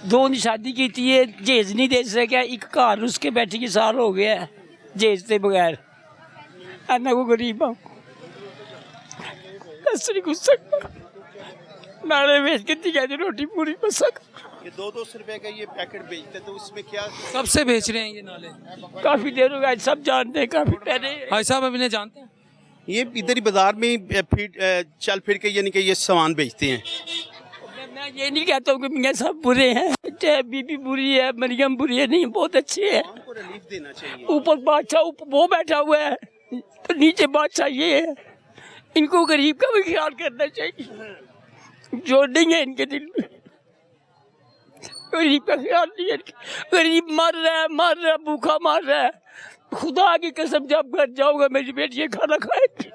2 की शादी की है, जहेज नहीं दे सकिया, एक घर उसके बैठे के साल हो गया है जहेज के बगैर, इन्ना को गरीब हूँ, कस नहीं कुछ सकता, नाले बेच के दिया रोटी पूरी बस सक। ये 200 रुपए का ये पैकेट बेचते तो उसमें क्या कब से बेच रहे हैं ये नाले? काफी देर हो गया, सब जानते हैं, काफी पहले। भाई साहब अभी नहीं जानते हैं? ये इधर ही बाजार में चल फिर के यानी कि ये सामान बेचते हैं। मैं ये नहीं कहता हूँ कि मियाँ सब बुरे हैं, चाहे बीबी बुरी है, मरियम बुरी है, नहीं बहुत अच्छे हैं। उनको रिलीफ देना चाहिए। ऊपर बादशाह वो बैठा हुआ है, तो नीचे बादशाह ये है, इनको गरीब का भी ख्याल करना चाहिए, जो नहीं है इनके दिल में, गरीब का ख्याल नहीं है, गरीब मर रहा है, भूखा मर रहा है। खुदा की कसम जब घर जाऊंगा मेरी बेटी खाना खाएगी।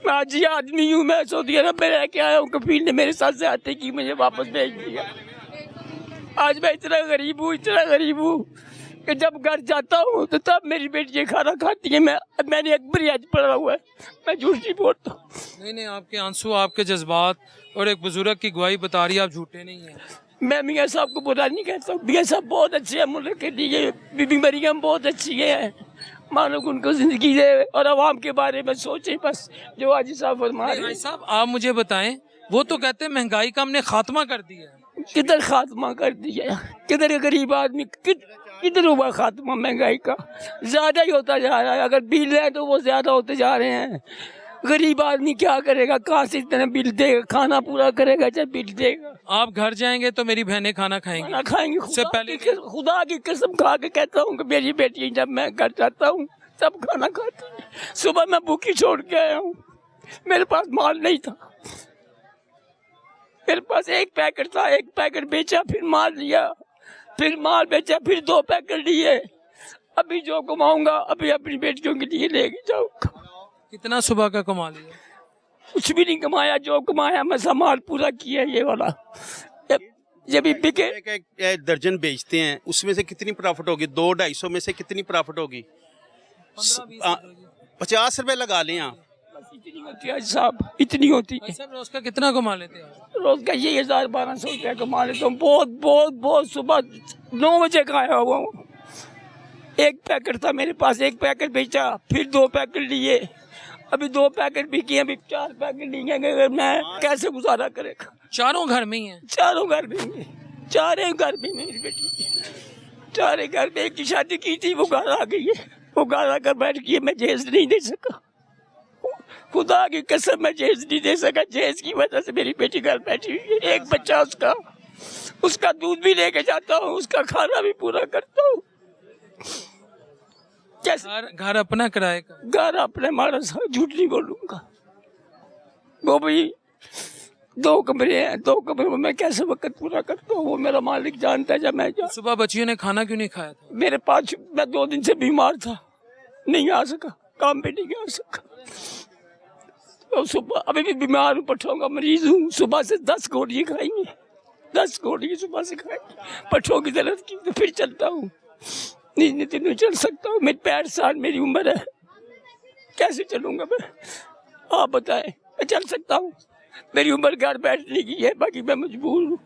मैं आज ये आदमी हूँ, मैं सऊदी अरब में रह के आया हूँ, कफील ने मेरे साथ से आते की मुझे वापस भेज दिया। आज मैं इतना गरीब हूँ कि जब घर जाता हूँ तो तब मेरी बेटी खाना खाती है। मैंने अकबर आज पढ़ा हुआ है, मैं झूठ नहीं बोलता। नहीं, आपके आंसू, आपके जज्बात और एक बुजुर्ग की गवाही बता रही है, आप झूठे नहीं हैं। मैं मियाँ साहब को बुरा नहीं कहता हूँ, मियाँ साहब बहुत अच्छे हैं मुल्क के लिए, बीबी मरियम बहुत अच्छी है, मानो उनको जिंदगी दे और आवाम के बारे में सोचे बस, जो आज साहब फरमा रहे हैं। भाई साहब आप मुझे बताएं, वो तो कहते हैं महंगाई का हमने खात्मा कर दिया है। किधर खात्मा कर दिया, किधर गरीब आदमी, किधर हुआ खात्मा महंगाई का? ज्यादा ही होता जा रहा है, अगर बिल है तो वो ज्यादा होते जा रहे हैं। गरीब आदमी क्या करेगा, कहाँ से इतना बिल देगा, खाना पूरा करेगा चाहे बिल देगा। आप घर जाएंगे तो मेरी बहनें खाना खाएंगी, उससे पहले खुदा की कसम खा के कहता हूँ कि मेरी बेटी जब मैं घर जाता हूँ सब खाना खाती है। सुबह मैं भूखी छोड़ के आया हूँ, मेरे पास माल नहीं था, मेरे पास 1 पैकेट था, 1 पैकेट बेचा, फिर माल लिया, फिर माल बेचा, फिर 2 पैकेट लिए। अभी जो कमाऊंगा अभी अपनी बेटियों के लिए लेके जाऊंगा। कितना सुबह का कमा लिया? कुछ भी नहीं कमाया, जो कमाया मैं सामान पूरा किया ये वाला। जब बिके एक दर्जन बेचते हैं, उसमें से कितनी प्रॉफिट होगी? 200-250 में से कितनी प्रॉफिट होगी? 50 रुपए लगा लें आप। इतनी होती है साहब, इतनी होती है। रोज का कितना कमा लेते हैं? रोज का ये 1000-1200 रुपया कमा लेता हूँ। बहुत सुबह 9 बजे का आया हुआ हूँ। 1 पैकेट था मेरे पास, 1 पैकेट बेचा, फिर 2 पैकेट लिए, अभी 2 पैकेट बिके, अभी 4 पैकेट लिए। अगर मैं कैसे गुजारा करेगा? चारों घर में ही हैं? चारों घर में, 4 घर में मेरी बेटी, 4 घर में। एक की शादी की थी, वो घर आ गई है, वो घर आकर बैठ गई, मैं जहेज नहीं दे सका। खुदा की कसम मैं जहेज नहीं दे सका, जहेज की वजह से मेरी बेटी घर बैठी हुई है। 1 बच्चा उसका दूध भी लेके जाता हूँ, उसका खाना भी पूरा करता हूँ। कैसे घर अपना किराए का? घर अपने हमारा झूठ नहीं बोलूंगा। वो भी 2 कमरे हैं, 2 कमरे में मैं कैसे वक्त पूरा करता हूँ वो मेरा मालिक जानता है। जब मैं सुबह बच्चियों ने खाना क्यों नहीं खाया था? मेरे पास मैं 2 दिन से बीमार था, नहीं आ सका, काम पे नहीं आ सका। और सुबह अभी भी बीमार हूँ, पट्ठों का मरीज हूँ। सुबह से 10 गोलियाँ खाएंगे, 10 गोलियाँ सुबह से खाएंगे, पट्ठों की दर्द की, तो फिर चलता हूँ। नहीं तो नहीं चल सकता हूँ। मेरी 65 साल मेरी उम्र है, कैसे चलूँगा मैं? आप बताएं, मैं चल सकता हूँ? मेरी उम्र घर बैठने की है, बाकी मैं मजबूर हूँ।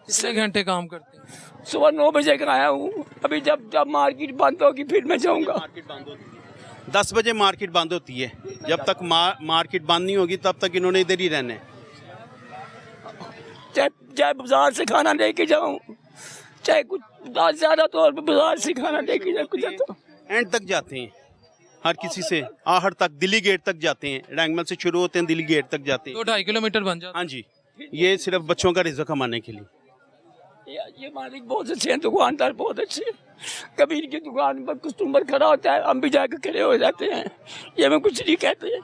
कितने घंटे काम करते हैं? सुबह 9 बजे का आया हूँ। अभी जब मार्केट बंद होगी फिर मैं जाऊँगा। 10 बजे मार्केट बंद होती है। जब तक मार्केट बंद नहीं होगी तब तक इन्होंने इधर ही रहना है। चाहे बाजार से खाना लेके जाऊँ, चाहे कुछ ज्यादा तौर पर बाजार से खाना लेके जाऊँ, कुछ एंड तक जाते हैं, हर किसी से आहट तक, दिल्ली गेट तक जाते हैं। रैंगमल से शुरू होते हैं, दिल्ली गेट तक जाते हैं। 2-2.5 किलोमीटर बन जाता। हाँ जी, ये सिर्फ बच्चों का रिज़्क़ कमाने के लिए। ये मालिक बहुत अच्छे हैं, दुकानदार बहुत अच्छे हैं। कभी इनकी दुकान पर कस्टमर खड़ा होता है, हम भी जाकर खड़े हो जाते हैं। ये हमें कुछ नहीं कहते हैं।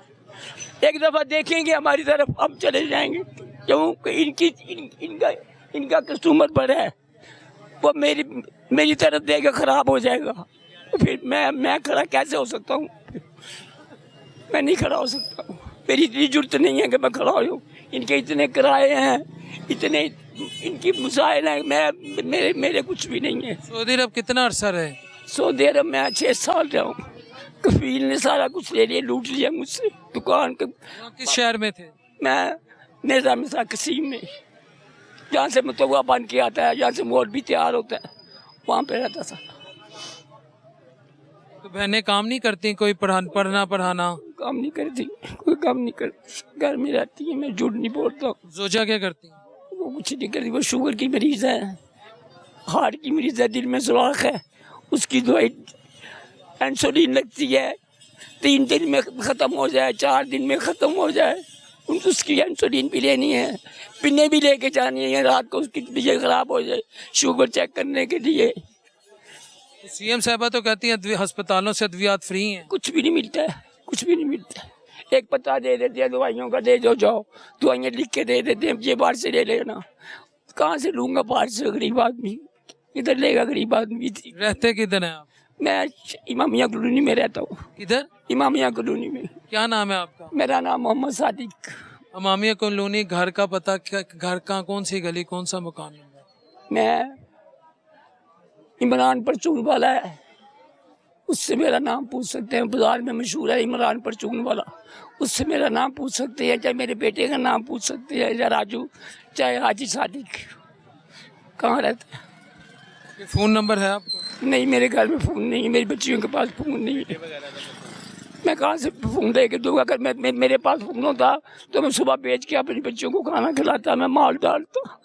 एक दफ़ा देखेंगे हमारी तरफ, हम चले जाएंगे। क्योंकि इनका कस्टमर बड़ा है, वो मेरी तरफ देकर ख़राब हो जाएगा। तो फिर मैं खड़ा कैसे हो सकता हूँ? मैं नहीं खड़ा हो सकता हूँ। मेरी इतनी जरूरत नहीं है कि मैं खड़ा हो। इनके इतने किराए हैं, इतने इनकी मसाइल हैं, मेरे कुछ भी नहीं है। सऊदी अरब कितना अरसा रहे? सऊदी अरब में 6 साल रहा हूँ। कफील ने सारा कुछ ले लिया, लूट लिया मुझसे। दुकान के किस शहर में थे? मैं निज़ाम कसीम में, जहाँ से मुतवा बन के आता है, जहाँ से मोल भी तैयार होता है, वहाँ पे रहता था। तो बहनें काम नहीं करती? कोई पढ़ना पढ़ाना काम नहीं करती, कोई काम नहीं करती, घर में रहती है। मैं झूठ नहीं बोलता हूँ। जोजा क्या करती? वो कुछ नहीं करती। वो शुगर की मरीज़ है, हार्ट की मरीज़ है, दिल में सुराख है। उसकी दवाई इंसुलिन लगती है, 3 दिन में ख़त्म हो जाए, 4 दिन में ख़त्म हो जाए। उसकी इंसुलिन भी लेनी है, पिन्ने भी लेके जानी है रात को, उसकी तबीयत ख़राब हो जाए, शुगर चेक करने के लिए। सीएम साहबा तो कहती हैं अस्पतालों से अद्वियात फ्री हैं। कुछ भी नहीं मिलता है, कुछ भी नहीं मिलता है। एक पता दे देते हैं दवाइयों का, दे जाओ, दवाइयाँ लिख के दे देते हैं, ये बाहर से ले लेना। कहाँ से लूँगा बाहर से? गरीब आदमी किधर लेगा? गरीब आदमी। रहते किधर हैं आप? मैं इमामिया कॉलोनी में रहता हूँ। किधर? इमामिया कॉलोनी में। क्या नाम है आपका? मेरा नाम मोहम्मद सादिक। इमामिया कॉलोनी, घर का पता क्या? घर का कौन सी गली, कौन सा मकान नंबर? मैं इमरान परचून वाला है, उससे मेरा नाम पूछ सकते हैं। बाजार में मशहूर है इमरान परचून वाला, उससे मेरा नाम पूछ सकते हैं। चाहे मेरे बेटे का नाम पूछ सकते हैं, या राजू, चाहे हाजी सादिक। कहाँ रहते हैं? फ़ोन नंबर है आपका? नहीं, मेरे घर में फ़ोन नहीं है, मेरी बच्चियों के पास फ़ोन नहीं है। मैं कहाँ से फ़ोन दे के दूँगा? अगर मेरे पास फ़ोन होता तो मैं सुबह बेच के अपनी बच्चियों को खाना खिलाता, मैं माल डालता।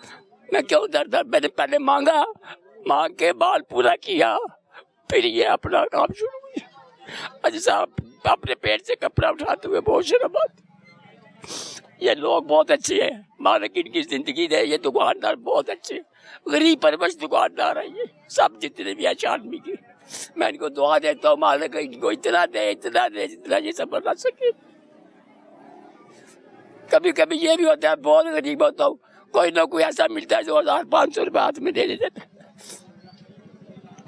मैं क्यों दर मैंने पहले मांगा, मांग के माल पूरा किया, फिर ये अपना काम शुरू किया। अच्छा, अपने पेट से कपड़ा उठाते हुए बहुत शर्म आती। ये लोग बहुत अच्छे हैं, मालिक इनकी ज़िंदगी दे। ये दुकानदार बहुत अच्छे हैं, गरीब परवश दुकानदार है ये सब, जितने भी अच्छे आदमी की। मैं इनको दुआ देता हूँ, मालिक इनको इतना दे जितना ये सब बना सके। कभी कभी ये भी होता है, बहुत गरीब होता हूँ, कोई ना कोई ऐसा मिलता है जो 1500 रुपये हाथ में दे देता है।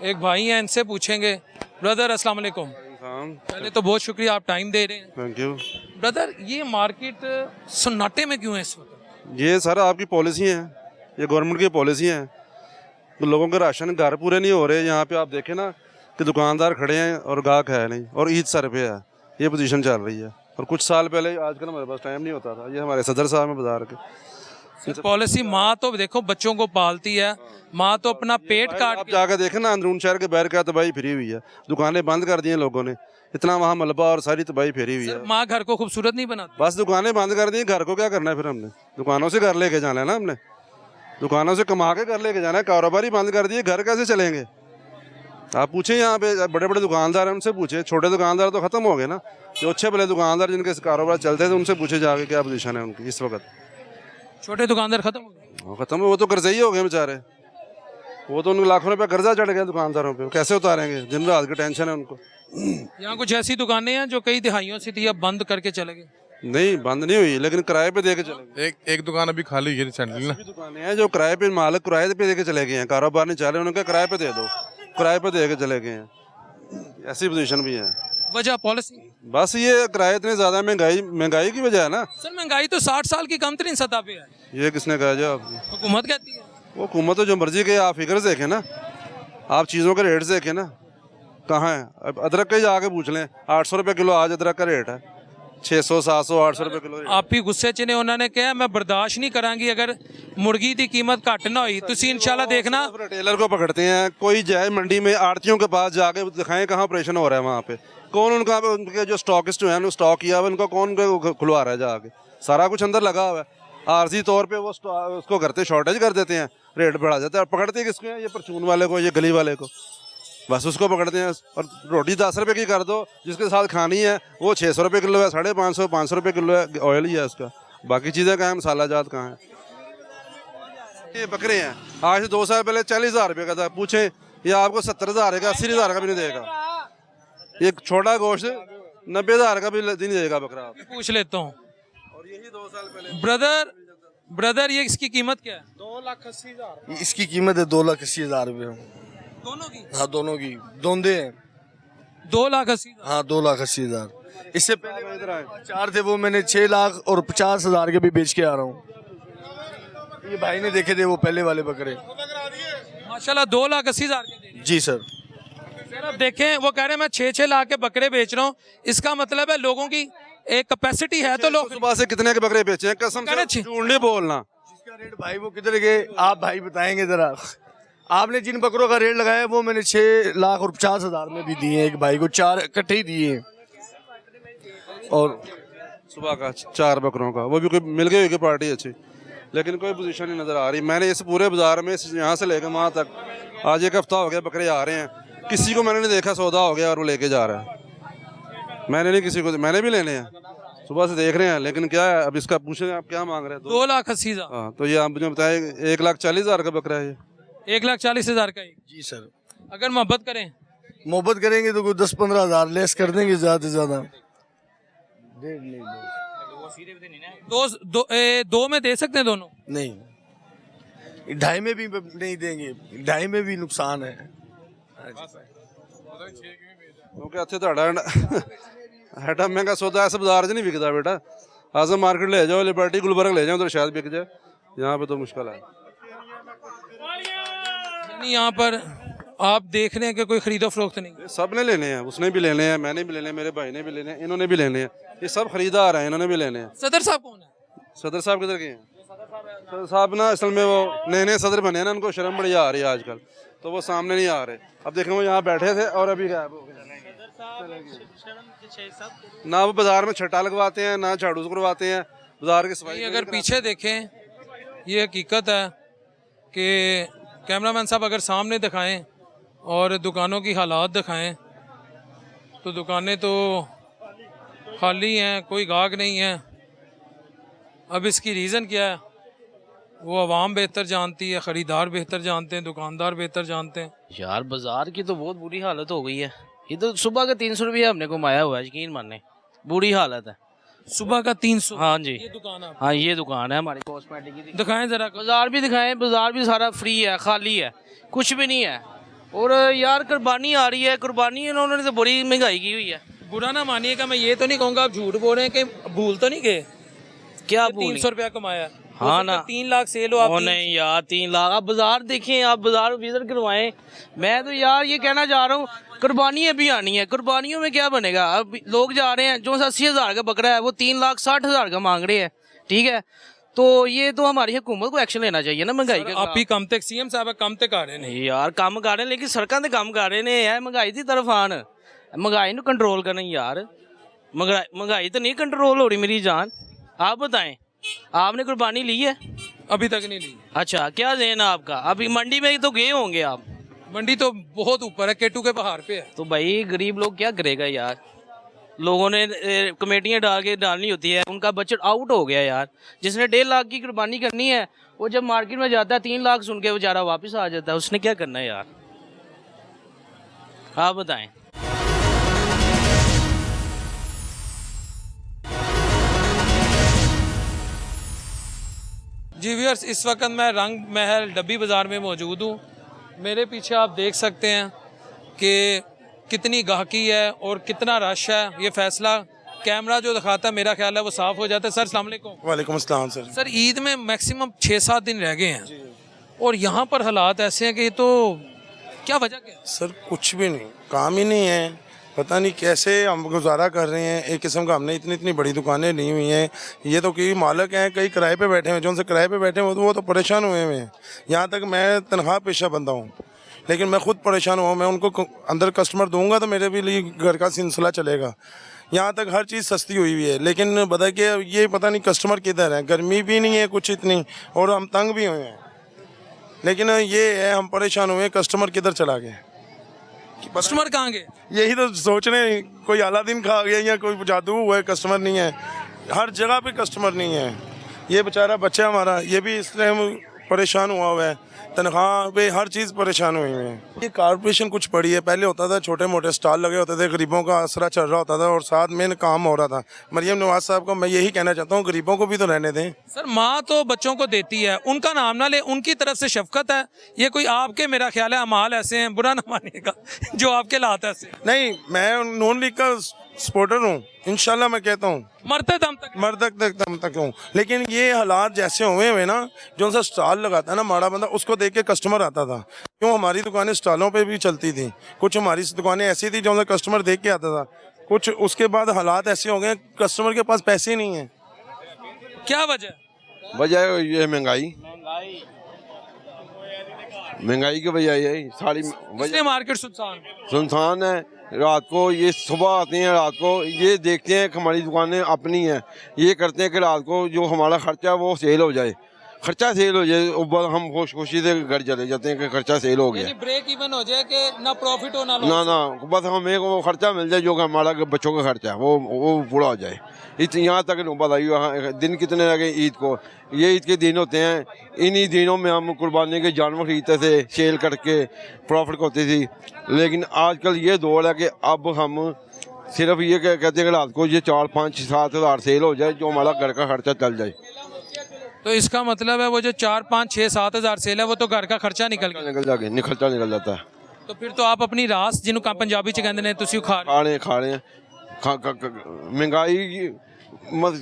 एक भाई हैं, इनसे पूछेंगे। ब्रदर अस्सलाम वालेकुम। पहले तो बहुत शुक्रिया, आप टाइम दे रहे हैं। Thank you. ब्रदर, ये मार्केट सन्नाटे में क्यों है इस वक्त? ये सारा आपकी पॉलिसी है, ये गवर्नमेंट की पॉलिसी है। तो लोगों के राशन घर पूरे नहीं हो रहे। यहाँ पे आप देखें ना कि दुकानदार खड़े हैं और गाहक है नहीं, और ईद सर पे है, ये पोजीशन चल रही है। और कुछ साल पहले, आजकल हमारे पास टाइम नहीं होता था। ये हमारे सदर साहब हैं बाजार के। पॉलिसी, माँ तो देखो बच्चों को पालती है, माँ तो अपना पेट काट आप जाकर देखें ना, अंदरून शहर के बाहर क्या तबाही फिरी हुई है। दुकानें बंद कर दी हैं लोगों ने, इतना वहाँ मलबा और सारी तबाही फेरी हुई है। माँ घर को खूबसूरत नहीं बनाती। बस दुकानें बंद कर दी, घर को क्या करना है फिर? हमने दुकानों से घर लेके जाना है ना, हमने दुकानों से कमा के घर लेके जाना है। कारोबार ही बंद कर दिए, घर कैसे चलेंगे? आप पूछें, यहाँ पे बड़े बड़े दुकानदार हैं, उनसे पूछे। छोटे दुकानदार तो खत्म हो गए ना, जो अच्छे भले दुकानदार जिनके कारोबार चलते थे, उनसे पूछे जाके क्या पोजीशन है उनकी इस वक्त। छोटे दुकानदार खत्म हो गए? खत्म, वो तो कर्जई हो गए बेचारे। वो तो उनको लाखों रुपये कर्जा चढ़ गया दुकानदारों पे, वो कैसे उतारेंगे? दिन रात की टेंशन है उनको। यहाँ कुछ ऐसी दुकानें हैं जो कई दिहाइयों से थी, अब बंद करके चले गए। नहीं, बंद नहीं हुई, लेकिन किराए पे दे के चले गए। एक दुकान अभी खाली है रिसेंटली ना। दुकानें हैं जो किराए पे, मालिक किराए पे दे के चले गए हैं, कारोबार नहीं चल रहे, उन्होंने किराए पे दे दो, किराए पे दे के चले गए हैं। ऐसी पोजीशन भी है। वजह पॉलिसी, बस ये किराए इतने ज्यादा, महंगाई की वजह है ना सर। महंगाई तो 60 साल की कम तरीन सतह पे है। ये किसने कहा जो आपको? हुकूमत कहती है। वो हुकूमत तो जो मर्जी के, आप फिगर देखें ना, आप चीज़ों के रेट देखें ना, कहाँ है? अब अदरक का ही जाके पूछ लें, 800 रुपये किलो आज अदरक का रेट है, 600 700 800 रुपये किलो। आप भी गुस्से च ने, उन्होंने कहा मैं बर्दाश्त नहीं करांगी अगर मुर्गी की कीमत घट ना हुई। तुसी इंशाल्लाह देखना। रिटेलर को पकड़ते हैं, कोई जाए मंडी में आड़तियों के पास जाके दिखाएं कहाँ ऑपरेशन हो रहा है वहाँ पे, कौन उनका, उनके जो स्टॉकिस्ट हैं स्टॉक किया हुआ उनका कौन खुलवा रहा है जाके? सारा कुछ अंदर लगा हुआ है। आर्जी तौर पे वो उसको करते, शॉर्टेज कर देते हैं, रेट बढ़ा जाता है। पकड़ते किसको हैं? ये परचून वाले को, ये गली वाले को, बस उसको पकड़ते हैं। और रोटी 10 रुपये की कर दो, जिसके साथ खानी है वो 600 रुपये किलो है, 550 500 रुपये किलो है, ऑयल ही है उसका। बाकी चीज़ें कहाँ हैं? मसाला जात कहाँ है? ये बकरे हैं, आज से 2 साल पहले 40,000 रुपये का था। पूछें, ये आपको 70,000 का, 80,000 का भी नहीं देगा। एक छोटा गोश्त 90,000 का भी नहीं देगा बकरा। आप पूछ लेता हूँ। और यही 2 साल पहले ब्रदर ये इसकी कीमत क्या है? 2,80,000। इसकी कीमत है 2,80,000 रुपये। दोनों की? हाँ दोनों की, दोंदे हैं। 2,80,000। हाँ 2,80,000। इससे पहले 4 थे, वो मैंने 6,50,000 के भी बेच के आ रहा हूँ। ये भाई ने देखे थे वो पहले वाले बकरे, माशाल्लाह 2,80,000 के दे। जी सर। सर अब देखें, वो कह रहे हैं मैं 6-6 लाख के बकरे बेच रहा हूँ। इसका मतलब है लोगों की एक कैपेसिटी है, तो लोग सुबह से कितने के बकरे बेचे हैं? कसम से झूठ नहीं बोलना। जिसका रेट भाई वो किधर गए आप भाई बताएंगे जरा? आपने जिन बकरों का रेट लगाया वो मैंने 6,50,000 में भी दिए, एक भाई को 4 इकट्ठे ही दिए। और सुबह का 4 बकरों का, वो भी कोई मिल गई होगी पार्टी अच्छी, लेकिन कोई पोजीशन नहीं नजर आ रही। मैंने इस पूरे बाजार में यहाँ से लेकर वहाँ तक आज 1 हफ्ता हो गया, बकरे आ रहे हैं, किसी को मैंने नहीं देखा सौदा हो गया और वो लेके जा रहा है। मैंने नहीं किसी को, मैंने भी लेने हैं, सुबह से देख रहे हैं, लेकिन क्या है अब इसका पूछे आप क्या मांग रहे हैं? 2,80,000। हाँ, तो ये आप मुझे बताए 1,40,000 का बकरा है ये। 1,40,000 का एक। जी सर। अगर मोहब्बत करें, मोहब्बत करेंगे तो कोई 10-15,000 लेस कर देंगे, ज्यादा से ज्यादा। दो में दे सकते हैं दोनों? नहीं, 2.5 में भी नहीं देंगे, 2.5 में भी नुकसान है। क्योंकि अच्छे तो महंगा सौदा ऐसा बाजार से नहीं बिकता बेटा। आजम मार्केट ले जाओ, लिबर्टी गुलबर्ग ले जाओ, तो शायद बिक जाए, यहाँ पे तो मुश्किल है। यानी यहाँ पर आप देख रहे हैं कि कोई खरीदो फरोख्त नहीं? सब ने लेने हैं, उसने भी लेने हैं, मैंने भी लेने हैं, मेरे भाई ने भी लेने हैं, इन्होंने भी लेने हैं, ये सब खरीदार हैं, इन्होंने भी लेने हैं। सदर साहब कौन है? सदर साहब किधर गए हैं? सदर साहब ना असल में वो नए सदर बने हैं ना, उनको शर्म बड़ी आ रही है आजकल, तो वो सामने नहीं आ रहे। अब देखें वो यहाँ बैठे थे और अभी गायब हो गए ना। वो बाजार में छट्टा लगवाते हैं ना, झाड़ू करवाते हैं, बाजार की सफाई। अगर पीछे देखें, ये हकीकत है कि कैमरामैन साहब अगर सामने दिखाएं और दुकानों की हालात दिखाएं, तो दुकानें तो खाली हैं, कोई गाहक नहीं है। अब इसकी रीज़न क्या है वो आवाम बेहतर जानती है, ख़रीदार बेहतर जानते हैं, दुकानदार बेहतर जानते हैं। यार बाजार की तो बहुत बुरी हालत हो गई है। ये तो सुबह का 300 रुपया हमने कमाया हुआ है, यकीन माने, बुरी हालत है। सुबह का 300? हाँ जी, ये दुकान है? हाँ ये दुकान है हमारी कॉस्मेटिक की। दिखाएं जरा। बाजार भी दिखाएं, बाजार भी सारा फ्री है, खाली है, कुछ भी नहीं है। और यार कुर्बानी आ रही है, कुर्बानी इन्होंने तो बड़ी महंगाई की हुई है। बुरा ना मानिएगा, मैं ये तो नहीं कहूँगा आप झूठ बोल रहे हैं कि भूल तो नहीं गए? क्या 300 रुपया कमाया? हाँ ना, 3 लाख सेल हो आप? नहीं यार 3 लाख। आप बाजार देखें, आप बाजार विजिट करवाएं। मैं तो यार ये कहना चाह रहा हूँ, कुर्बानियाँ भी आनी है, कुर्बानियों में क्या बनेगा? अब लोग जा रहे हैं, जो 80,000 का बकरा है वो 3,60,000 का मांग रहे हैं, ठीक है? तो ये तो हमारी हुकूमत को एक्शन लेना चाहिए ना महंगाई का। आप ही कम तक सीएम साहब कम तक आ रहे हैं? नहीं यार कम कर रहे हैं, लेकिन सरकार ने कम कर रहे हैं महंगाई की तरफ आन, महंगाई को कंट्रोल करना यार। महंगाई तो नहीं कंट्रोल हो रही मेरी जान। आप बताएं, आपने कुर्बानी ली है? अभी तक नहीं ली। अच्छा, क्या देन आपका? अभी मंडी में तो गए होंगे आप? मंडी तो बहुत ऊपर है, केटू के पहाड़ पे है। तो भाई गरीब लोग क्या करेगा यार? लोगों ने कमेटियाँ डालनी होती है, उनका बजट आउट हो गया यार। जिसने 1.5 लाख की कुर्बानी करनी है वो जब मार्केट में जाता है 3 लाख सुन के बेचारा वापस आ जाता है। उसने क्या करना है यार, आप बताएं। जी व्यूअर्स, इस वक्त मैं रंग महल डब्बी बाज़ार में मौजूद हूँ। मेरे पीछे आप देख सकते हैं कि कितनी गाहकी है और कितना रश है। ये फैसला कैमरा जो दिखाता है मेरा ख्याल है वो साफ़ हो जाता है। सर अस्सलाम वालेकुम। वालेकुम अस्सलाम सर। सर ईद में मैक्सिमम 6-7 दिन रह गए हैं और यहाँ पर हालात ऐसे हैं कि तो क्या वजह क्या है? सर कुछ भी नहीं, काम ही नहीं है, पता नहीं कैसे हम गुजारा कर रहे हैं। एक किस्म का हमने इतनी बड़ी दुकानें ली हुई हैं, ये तो कई मालिक हैं, कई किराए पे बैठे हैं, जो उनसे किराए पे बैठे हैं वो तो परेशान हुए हैं। यहाँ तक मैं तनख्वाह पेशा बंदा हूँ, लेकिन मैं खुद परेशान हुआ। मैं उनको अंदर कस्टमर दूंगा तो मेरे भी लिए घर का सिलसिला चलेगा। यहाँ तक हर चीज़ सस्ती हुई हुई है, लेकिन बता के ये पता नहीं कस्टमर किधर है। गर्मी भी नहीं है कुछ इतनी और हम तंग भी हुए हैं, लेकिन ये है हम परेशान हुए, कस्टमर किधर चला गया। कस्टमर कहाँ गए? यही तो सोच रहे हैं, कोई अलादीन खा गया या कोई जादू हुआ है, कस्टमर नहीं है। हर जगह पे कस्टमर नहीं है। ये बेचारा बच्चा हमारा, ये भी इसलिए हम परेशान हुआ है, तनख्वाह पे हर चीज़ परेशान हुई है। ये कॉर्पोरेशन कुछ पड़ी है, पहले होता था छोटे मोटे स्टॉल लगे होते थे, गरीबों का आसरा चल रहा होता था और साथ में काम हो रहा था। मरियम नवाज साहब को मैं यही कहना चाहता हूँ, गरीबों को भी तो रहने दें। सर माँ तो बच्चों को देती है, उनका नाम ना ले, उनकी तरफ से शफकत है। ये कोई आपके, मेरा ख्याल है अमाल ऐसे हैं, बुरा ना मानिएगा, जो आपके लात ऐसे। नहीं, मैं नून लीग का सपोर्टर हूँ, इंशाल्लाह मैं कहता हूँ मरते दम तक हूँ। लेकिन ये हालात जैसे हुए ना, जो सा स्टॉल लगाता है ना माड़ा बंदा, उसको देख के कस्टमर आता था। क्यों हमारी दुकानें स्टॉलों पे भी चलती थी, कुछ हमारी दुकानें ऐसी थी जो कस्टमर देख के आता था। कुछ उसके बाद हालात ऐसे हो गए, कस्टमर के पास पैसे नहीं है। क्या वजह? वजह ये महंगाई की वजह यही सारी वजह। मार्केट सुनसान है। रात को ये सुबह आते हैं, रात को ये देखते हैं कि हमारी दुकानें अपनी हैं, ये करते हैं कि रात को जो हमारा खर्चा वो सेल हो जाए, खर्चा सेल हो जाए, ऊपर हम खुशी से घर चले जाते हैं कि खर्चा सेल हो गया, ब्रेक इवन हो जाए कि ना प्रॉफिट हो ना बस हमें वो खर्चा मिल जाए जो कि हमारा बच्चों का खर्चा वो पूरा हो जाए। यहाँ तक नौबत आई। दिन कितने लगे ईद को? ये ईद के दिन होते हैं, इन्हीं दिनों में हम कुर्बानी के जानवर खरीदते थे, सेल करके प्रॉफिट होती थी। लेकिन आजकल ये दौर है कि अब हम सिर्फ ये कहते हैं कि रात को ये 4-5-7 हज़ार सेल हो जाए जो हमारा घर का खर्चा चल जाए। तो इसका मतलब है वो जो 4-5-6-7 हज़ार सेल है वो तो घर का खर्चा निकल जाता है। तो फिर तो आप अपनी रास जिन्होंने पंजाबी च कहते हैं तुसी खा रहे हैं। महंगाई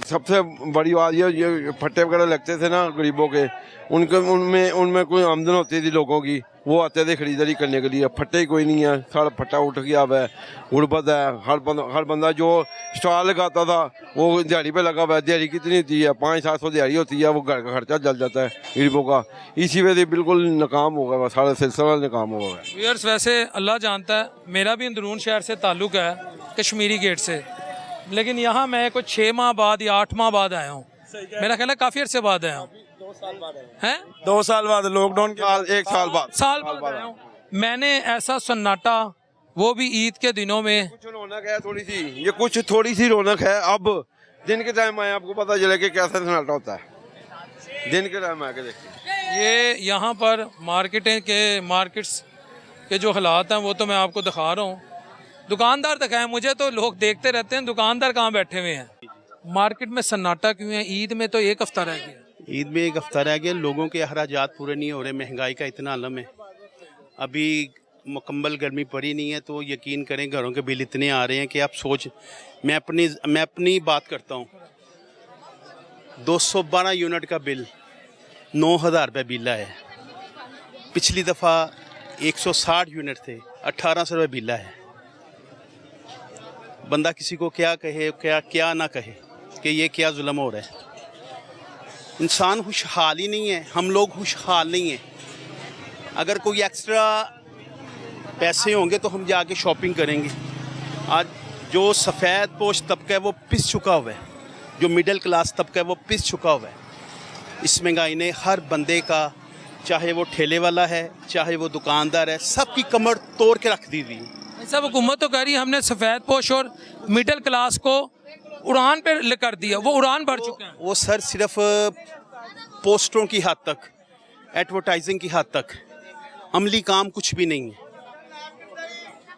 सबसे बड़ी बात ये फट्टे वगैरह लगते थे ना गरीबों के, उनमें कोई आमदन होती थी लोगों की, वो आते थे खरीदारी करने के लिए। फट्टे ही कोई नहीं है, सारा फट्टा उठ गया हुआ है, गुर्बत है। हर बंदा जो स्टॉल लगाता था वो दिहाड़ी पे लगा हुआ है। दिहाड़ी कितनी होती है? 500-700 दिहाड़ी होती है, वो घर का खर्चा जल जाता है गरीबों का। इसी वजह से बिल्कुल नाकाम हो गया, सारा सिलसिला नाकाम हो गया। व्यूअर्स, वैसे अल्लाह जानता है मेरा भी अंदरून शहर से ताल्लुक़ है, कश्मीरी गेट से, लेकिन यहाँ मैं कुछ 6 माह बाद या 8 माह बाद आया हूँ। मेरा ख्याल है काफ़ी अरसे बाद आया हूँ। 2 साल बाद लॉकडाउन के 1 साल बाद आया हूँ। मैंने ऐसा सन्नाटा, वो भी ईद के दिनों में। कुछ रौनक है थोड़ी सी रौनक है। अब दिन के टाइम आए आपको पता चले कि कैसा सन्नाटा होता है। दिन के टाइम आके देखिए, ये यहाँ पर मार्केट्स के जो हालात हैं वो तो मैं आपको दिखा रहा हूँ। दुकानदार दिखाएं मुझे, तो लोग देखते रहते हैं, दुकानदार कहाँ बैठे हुए हैं। मार्केट में सन्नाटा क्यों है? ईद में तो 1 हफ्ता रह गया। ईद में 1 हफ्ता रह गया, लोगों के अखराजात पूरे नहीं हो रहे, महंगाई का इतना आलम है। अभी मुकम्मल गर्मी पड़ी नहीं है तो यकीन करें घरों के बिल इतने आ रहे हैं कि आप मैं अपनी बात करता हूँ। 212 यूनिट का बिल 9,000 रुपये बिल है। पिछली दफ़ा 160 यूनिट थे, 1,800 रुपये बिल है। बंदा किसी को क्या कहे, क्या ना कहे कि ये क्या जुल्म हो रहा है। इंसान खुशहाल ही नहीं है, हम लोग खुशहाल नहीं हैं। अगर कोई एक्स्ट्रा पैसे होंगे तो हम जाके शॉपिंग करेंगे। आज जो सफ़ेद पोश तबका है वो पिस चुका हुआ है, जो मिडिल क्लास तबका है वो पिस चुका हुआ है। इस महंगाई ने हर बंदे का, चाहे वो ठेले वाला है चाहे वो दुकानदार है, सबकी कमर तोड़ के रख दी थी। सब हुकूमत तो कह रही है हमने सफ़ेद पोश और मिडिल क्लास को उड़ान पे कर दिया, वो उड़ान भर चुके हैं। वो सर सिर्फ पोस्टरों की हद तक, एडवर्टाइजिंग की हद तक, अमली काम कुछ भी नहीं है।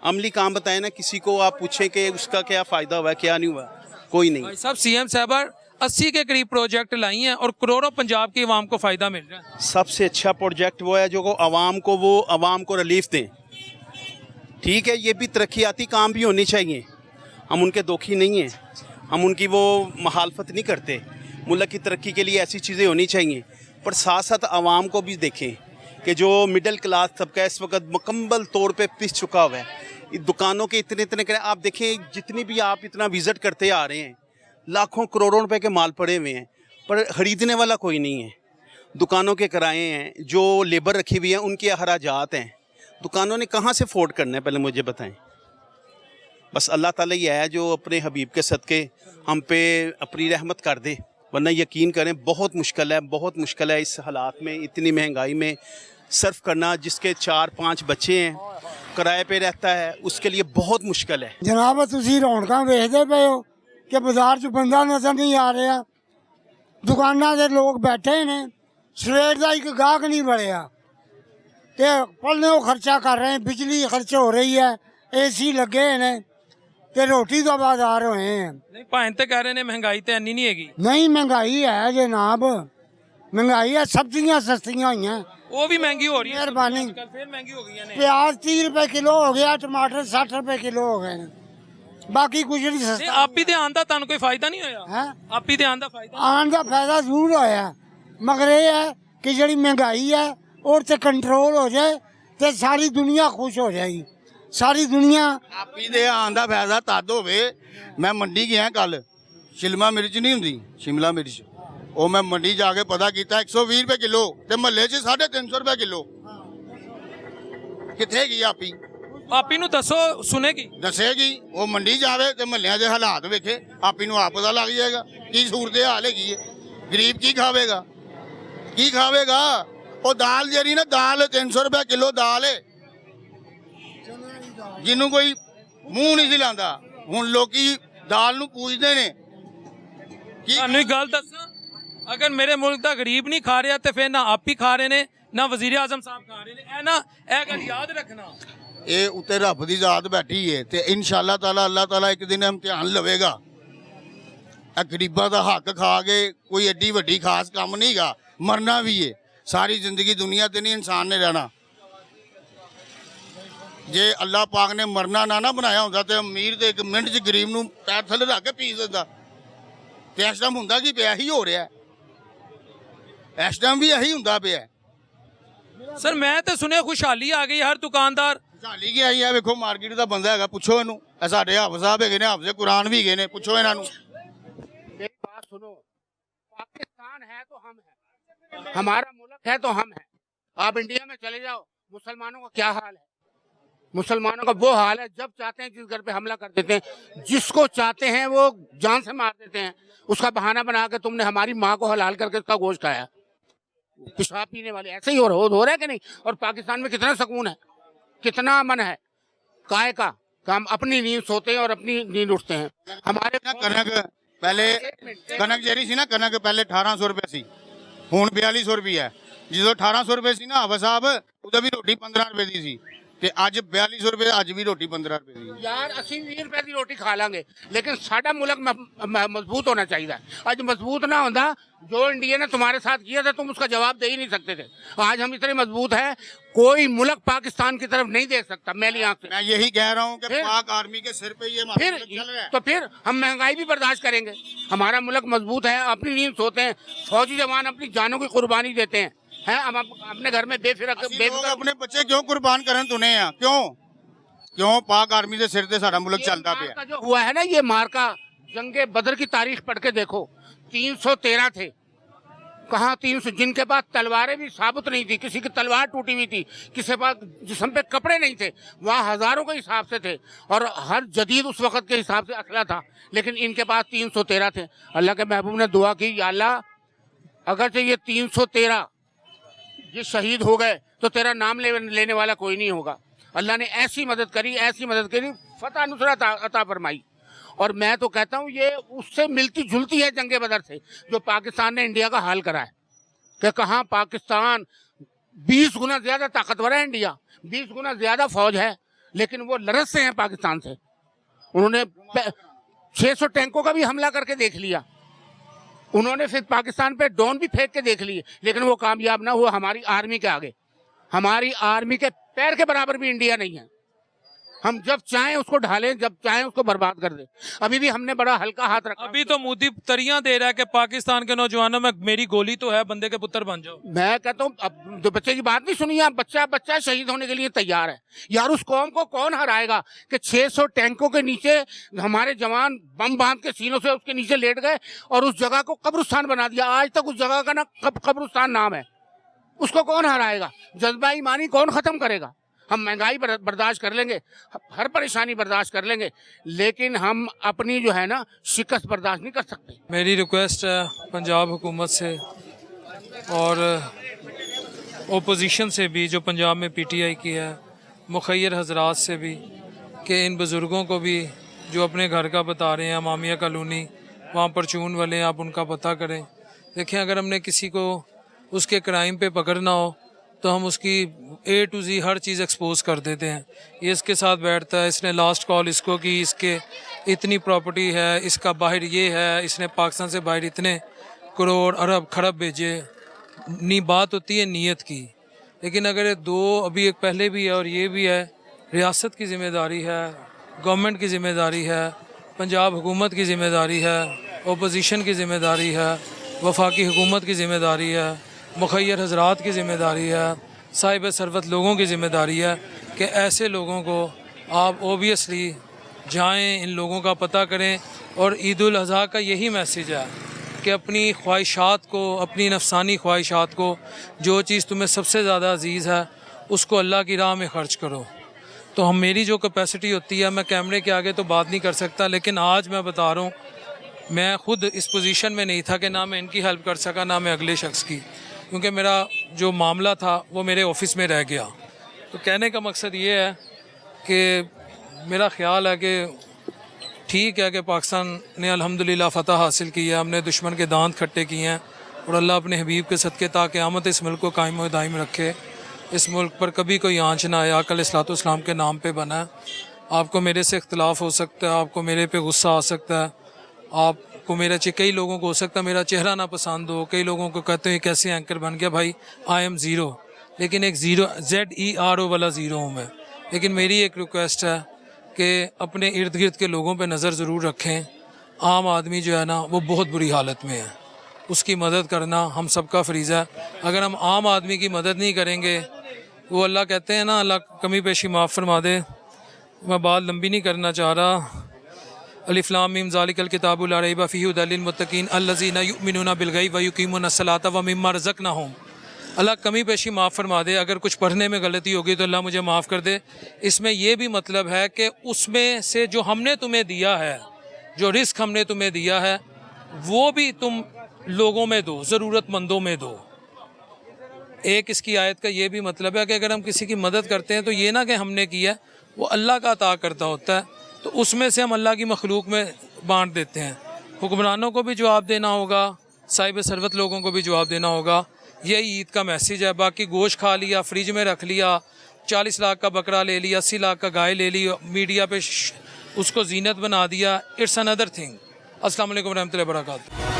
अमली काम बताए ना, किसी को आप पूछें कि उसका क्या फ़ायदा हुआ, क्या नहीं हुआ, कोई नहीं। भाई साहब सीएम साहबा 80 के करीब प्रोजेक्ट लाई हैं और करोड़ों पंजाब की आवाम को फ़ायदा मिल रहा है। सबसे अच्छा प्रोजेक्ट वो है जो आवाम को रिलीफ दें। ठीक है, ये भी तरक्याती काम भी होनी चाहिए, हम उनके दोखी नहीं हैं, हम उनकी वो मुखालफत नहीं करते। मुल्क की तरक्की के लिए ऐसी चीज़ें होनी चाहिए, पर साथ साथ आवाम को भी देखें कि जो मिडिल क्लास तबका इस वक्त मुकम्मल तौर पे पिस चुका हुआ है। दुकानों के इतने आप देखें, जितनी भी आप इतना विज़िट करते आ रहे हैं, लाखों करोड़ों रुपए के माल पड़े हुए हैं, पर ख़रीदने वाला कोई नहीं है। दुकानों के किराए हैं, जो लेबर रखी हुई है उनके अखराजात हैं, दुकानों ने कहाँ से अफोर्ड करना है, पहले मुझे बताएं। बस अल्लाह ताला ही है जो अपने हबीब के सदक़े हम पे अपनी रहमत कर दे, वरना यकीन करें बहुत मुश्किल है इस हालात में, इतनी महंगाई में सर्फ करना। जिसके 4-5 बच्चे हैं, किराए पे रहता है, उसके लिए बहुत मुश्किल है। जनाब तुसी रौनकां वेखदे पे हो कि बाजार च बंदा नजर नहीं आ रहा, दुकानां दे लोग बैठे ने, सवेर दा एक गाहक नहीं बढ़िया, ते पल्ले खर्चा कर रहे हैं, बिजली खर्च हो रही है, AC लगे ने, ते रोटी का बाजार होए हैं। नहीं भाएं तो कह रहे हैं महंगाई तो इन्नी नहीं हैगी। नहीं महंगाई है जनाब, महंगाई है, सब्जियां सस्तियां हुई हैं, वो भी महंगी हो रही है, मेहरबानी। फिर महंगी हो गई है। प्याज 30 रुपए किलो हो गया, टमाटर 60 रुपए किलो हो गए, बाकी कुछ नहीं सस्ता। आप ही ध्यान दा तुहानू कोई फायदा नहीं होया है, आप ही ध्यान दा फायदा आन का फायदा जरूर होया, मगर ये है कि जी महंगाई है और ते कंट्रोल हो जाए तो सारी दुनिया खुश हो जाएगी, सारी दुनिया। ਆਪੀ ਦੇ ਆਉਣ ਦਾ ਫਾਇਦਾ ਤਦ ਹੋਵੇ। ਮੈਂ ਮੰਡੀ ਗਿਆ ਕੱਲ, ਸ਼ਿਮਲਾ ਮਿਰਚ ਨਹੀਂ ਹੁੰਦੀ, ਸ਼ਿਮਲਾ ਮਿਰਚ, ਉਹ ਮੈਂ ਮੰਡੀ ਜਾ ਕੇ ਪਤਾ ਕੀਤਾ 120 ਰੁਪਏ ਕਿਲੋ, ਤੇ ਮਹੱਲੇ 'ਚ 350 ਰੁਪਏ ਕਿਲੋ। ਕਿੱਥੇ ਗਈ ਆਪੀ? ਆਪੀ ਨੂੰ ਦੱਸੋ ਸੁਨੇਗੀ, ਦੱਸੇਗੀ। ਉਹ ਮੰਡੀ ਜਾਵੇ ਤੇ ਮਹੱਲਿਆਂ ਦੇ ਹਾਲਾਤ ਵੇਖੇ, ਆਪੀ ਨੂੰ ਆਪ ਪਤਾ ਲੱਗ ਜਾਏਗਾ ਕੀ ਸੂਰਤ ਹਾਲ ਹੈਗੀ ਹੈ। ਗਰੀਬ ਕੀ ਖਾਵੇਗਾ, ਕੀ ਖਾਵੇਗਾ? ਉਹ ਦਾਲ ਜਿਹੜੀ ਨਾ, ਦਾਲ 300 ਰੁਪਏ ਕਿਲੋ ਦਾਲ ਹੈ, ਜਿਹਨੂੰ ਕੋਈ ਮੂੰਹ ਨਹੀਂ ਸੀ ਲਾਉਂਦਾ। ਹੁਣ ਲੋਕੀ ਦਾਲ ਨੂੰ ਪੂਜਦੇ ਨੇ। ਤੁਹਾਨੂੰ ਇੱਕ ਗੱਲ ਦੱਸਾਂ, ਅਗਰ ਮੇਰੇ ਮੁਲਕ ਦਾ ਗਰੀਬ ਨਹੀਂ ਖਾ ਰਿਹਾ ਤੇ ਫਿਰ ਨਾ ਆਪ ਹੀ ਖਾ ਰਹੇ ਨੇ, ਨਾ ਵਜ਼ੀਰ ਆਜ਼ਮ ਸਾਹਿਬ ਖਾ ਰਹੇ ਨੇ। ਇਹ ਗੱਲ ਯਾਦ ਰੱਖਣਾ। ਇਹ ਉੱਤੇ ਰੱਬ ਦੀ ਜ਼ਾਤ ਬੈਠੀ ਹੈ ਤੇ ਇਨਸ਼ਾਅੱਲਾ ਤਾਲਾ ਅੱਲਾਹ ਤਾਲਾ ਇੱਕ ਦਿਨ ਇਮਤਿਹਾਨ ਲਵੇਗਾ। ਇਹ ਗਰੀਬਾਂ ਦਾ ਹੱਕ ਖਾ ਕੇ ਕੋਈ ਐਡੀ ਵੱਡੀ ਖਾਸ ਕੰਮ ਨਹੀਂਗਾ, ਮਰਨਾ ਵੀ ਹੈ। ਸਾਰੀ ਜ਼ਿੰਦਗੀ ਦੁਨੀਆ ਤੇ ਨਹੀਂ ਇਨਸਾਨ ਨੇ ਰਹਿਣਾ। ਜੇ ਅੱਲਾਹ ਪਾਕ ਨੇ ਮਰਨਾ ਨਾ ਬਣਾਇਆ ਹੁੰਦਾ ਤੇ ਅਮੀਰ ਤੇ 1 ਮਿੰਟ 'ਚ ਗਰੀਬ ਨੂੰ ਪੈਰ ਥੱਲੇ ਰੱਖ ਕੇ ਪੀਸ ਦਿੰਦਾ। ਤੇ ਇਸ ਟਾਈਮ ਹੁੰਦਾ ਕੀ ਪਿਆ, ਇਹੀ ਹੋ ਰਿਹਾ ਇਸ ਟਾਈਮ ਵੀ ਇਹੀ ਹੁੰਦਾ ਪਿਆ। ਸਰ ਮੈਂ ਤਾਂ ਸੁਣਿਆ ਖੁਸ਼ਹਾਲੀ ਆ ਗਈ, ਹਰ ਦੁਕਾਨਦਾਰ ਖੁਸ਼ਹਾਲੀ ਕੀ ਆਈ ਹੈ। ਵੇਖੋ ਮਾਰਕੀਟ ਦਾ ਬੰਦਾ ਹੈਗਾ, ਪੁੱਛੋ ਇਹਨੂੰ। ਇਹ ਸਾਡੇ ਹਾਫਿਜ਼ ਸਾਹਿਬ ਹੈਗੇ ਨੇ, ਹਾਫਿਜ਼ ਕੁਰਾਨ ਵੀ ਹੈਗੇ ਨੇ, ਪੁੱਛੋ ਇਹਨਾਂ ਨੂੰ। मेरी बात सुनो, पाकिस्तान है तो हम है, हमारा मुल्क है तो हम है। आप इंडिया में चले जाओ, मुसलमानों का क्या हाल है? मुसलमानों का वो हाल है, जब चाहते हैं जिस घर पे हमला कर देते हैं, जिसको चाहते हैं वो जान से मार देते हैं। उसका बहाना बना के तुमने हमारी माँ को हलाल करके उसका गोश्त खाया। पेशाब पीने वाले ऐसे ही हो रहा है कि नहीं? और पाकिस्तान में कितना सुकून है, कितना अमन है, काय का काम, अपनी नींद सोते हैं और अपनी नींद उठते हैं। हमारे कनक पहले कनक ਜਿਹੜੀ ਸੀ ਨਾ, ਕਣਕ ਪਹਿਲੇ 1800 ਰੁਪਏ ਸੀ, ਹੁਣ 4200 ਰੁਪਏ ਹੈ। ਜਦੋਂ 1800 ਰੁਪਏ ਸੀ ਨਾ ਹਾਫਿਜ਼ ਸਾਹਿਬ, ਉਹਦਾ ਵੀ ਰੋਟੀ 15 ਰੁਪਏ ਦੀ ਸੀ, ਤੇ ਅੱਜ 4200 ਰੁਪਏ, ਅੱਜ ਵੀ ਰੋਟੀ 15 ਰੁਪਏ ਦੀ। यार 80-20 रुपए की रोटी खा लेंगे, लेकिन साडा मुल्क मजबूत होना चाहिए। आज मजबूत ना होता, जो इंडिया ने तुम्हारे साथ किया था तुम उसका जवाब दे ही नहीं सकते थे। आज हम इतने मजबूत हैं, कोई मुल्क पाकिस्तान की तरफ नहीं देख सकता मैली आंख से। मैं यही कह रहा हूँ कि पाक आर्मी के सिर पे ये फिर चल रहा है। तो फिर हम महंगाई भी बर्दाश्त करेंगे। हमारा मुल्क मजबूत है, अपनी नींद सोते हैं, फौजी जवान अपनी जानों की कुर्बानी देते हैं। हम अपने घर में बेफिक्र अपने बच्चे क्यों कुर्बान करन तुने आ? क्यों पाक आर्मी के सिर से सारा मुल्क चलता पे जो हुआ है ना, ये मार्का जंगे बदर की तारीख पढ़ के देखो, 313 थे। कहाँ 300? जिनके पास तलवारें भी साबुत नहीं थी, किसी की तलवार टूटी हुई थी, किसी के पास जिस्म पे कपड़े नहीं थे, वहाँ हजारों के हिसाब से थे, और हर जदीद उस वक्त के हिसाब से असला था, लेकिन इनके पास 313 थे। अल्लाह के महबूब ने दुआ की, या अल्लाह अगर से ये 313 ये शहीद हो गए तो तेरा नाम लेने वाला कोई नहीं होगा। अल्लाह ने ऐसी मदद करी, फतह नुसरत अता फरमाई। और मैं तो कहता हूँ ये उससे मिलती जुलती है जंगे बदर से, जो पाकिस्तान ने इंडिया का हाल करा है। कि कहाँ पाकिस्तान 20 गुना ज़्यादा ताकतवर है, इंडिया 20 गुना ज़्यादा फौज है, लेकिन वो लरसते हैं पाकिस्तान से। उन्होंने 600 टैंकों का भी हमला करके देख लिया, उन्होंने फिर पाकिस्तान पे ड्रोन भी फेंक के देख लिए, लेकिन वो कामयाब ना हुआ हमारी आर्मी के आगे। हमारी आर्मी के पैर के बराबर भी इंडिया नहीं है। हम जब चाहें उसको ढालें, जब चाहें उसको बर्बाद कर दें। अभी भी हमने बड़ा हल्का हाथ रखा। अभी तो मोदी तरियां दे रहा है कि पाकिस्तान के नौजवानों में मेरी गोली तो है, बंदे के पुत्र बन जाओ। मैं कहता हूँ अब जो बच्चे की बात नहीं सुनी, आप बच्चा शहीद होने के लिए तैयार है यार। उस कौम को कौन हराएगा कि 600 टैंकों के नीचे हमारे जवान बम बांध के सीनों से उसके नीचे लेट गए और उस जगह को कब्रिस्तान बना दिया। आज तक उस जगह का ना कब्रिस्तान नाम है। उसको कौन हराएगा? जज्बा ईमानी कौन खत्म करेगा? हम महंगाई बर्दाश्त कर लेंगे, हर परेशानी बर्दाश्त कर लेंगे, लेकिन हम अपनी जो है ना शिकस्त बर्दाश्त नहीं कर सकते। मेरी रिक्वेस्ट है पंजाब हुकूमत से और ओपोजिशन से भी, जो पंजाब में PTI की है, मुखैर हजरात से भी, कि इन बुज़ुर्गों को भी जो अपने घर का बता रहे हैं, मामिया कॉलोनी वहाँ परचून वाले, आप उनका पता करें। देखें, अगर हमने किसी को उसके क्राइम पे पकड़ना हो तो हम उसकी A to Z her cheese expose कर देते हैं। ये इसके साथ बैठता है, इसने लास्ट कॉल इसको की, इसके इतनी प्रॉपर्टी है, इसका बाहर ये है, इसने पाकिस्तान से बाहर इतने करोड़ अरब खरब भेजे। बात होती है नीयत की, लेकिन अगर ये दो अभी एक पहले भी है और ये भी है, रियासत की ज़िम्मेदारी है, गवर्नमेंट की ज़िम्मेदारी है, पंजाब हुकूमत की ज़िम्मेदारी है, ओपोजिशन की ज़िम्मेदारी है, वफाकी हुकूमत की ज़िम्मेदारी है, मुखैर हजरात की ज़िम्मेदारी है, साहिब सरवत लोगों की ज़िम्मेदारी है कि ऐसे लोगों को आप ओबियसली जाएं, इन लोगों का पता करें। और ईद उल अज़हा का यही मैसेज है कि अपनी ख्वाहिशात को, अपनी नफसानी ख्वाहिशात को, जो चीज़ तुम्हें सबसे ज़्यादा अजीज़ है उसको अल्लाह की राह में ख़र्च करो। तो हम मेरी जो कैपेसिटी होती है, मैं कैमरे के आगे तो बात नहीं कर सकता, लेकिन आज मैं बता रहा हूँ, मैं ख़ुद इस पोजीशन में नहीं था कि ना मैं इनकी हेल्प कर सका ना मैं अगले शख्स की, क्योंकि मेरा जो मामला था वो मेरे ऑफिस में रह गया। तो कहने का मकसद ये है कि मेरा ख़्याल है कि ठीक है कि पाकिस्तान ने अल्हम्दुलिल्लाह फ़तह हासिल की है, हमने दुश्मन के दांत खट्टे किए हैं, और अल्लाह अपने हबीब के सदक़े ता क़यामत इस मुल्क को कायम व दायम रखे। इस मुल्क पर कभी कोई आँच ना आए, आका अलैहिस्सलाम के नाम पे बना है। आपको मेरे से इख्तिलाफ़ हो सकता है, आपको मेरे पे गुस्सा आ सकता है, आपको मेरा कई लोगों को हो सकता है मेरा चेहरा ना पसंद हो, कई लोगों को कहते हैं कैसे एंकर बन गया। भाई आई एम ज़ीरो, लेकिन एक ज़ीरो ZERO वाला ज़ीरो हूँ मैं। लेकिन मेरी एक रिक्वेस्ट है कि अपने इर्द गिर्द के लोगों पे नज़र ज़रूर रखें। आम आदमी जो है ना वो बहुत बुरी हालत में है, उसकी मदद करना हम सबका फ़रीज़ा है। अगर हम आम आदमी की मदद नहीं करेंगे, वो अल्लाह कहते हैं ना, अल्लाह कमी पेशी माफ़ फरमा दे। मैं बात लंबी नहीं करना चाह रहा। अलिफ लाम मीम ज़ालिकल किताबु ला रैब फ़ीहि हुदल लिल मुत्तक़ीन अल्लज़ीना युमिनूना बिल गैब व युक़ीमूना अस्सलाता व मिम्मा रज़क़नाहुम। अल्लाह कमी पेशी माफ़ फरमा दे। अगर कुछ पढ़ने में गलती होगी तो अल्लाह मुझे माफ़ कर दे। इसमें यह भी मतलब है कि उसमें से जो हमने तुम्हें दिया है, जो रिस्क हमने तुम्हें दिया है, वो भी तुम लोगों में दो, ज़रूरतमंदों में दो। एक इसकी आयत का ये भी मतलब है कि अगर हम किसी की मदद करते हैं तो ये ना कि हमने किया, वो अल्लाह का अता करता होता है, तो उसमें से हम अल्लाह की मखलूक में बांट देते हैं। हुक्मरानों को भी जवाब देना होगा, साहिब सरवत लोगों को भी जवाब देना होगा। यही ईद का मैसेज है। बाकी गोश्त खा लिया, फ्रिज में रख लिया, 40 लाख का बकरा ले लिया, 80 लाख का गाय ले ली, मीडिया पे उसको जीनत बना दिया, इट्स अनदर थिंग। अस्सलाम वालेकुम रहमतुल्लाहि व बरकातहू।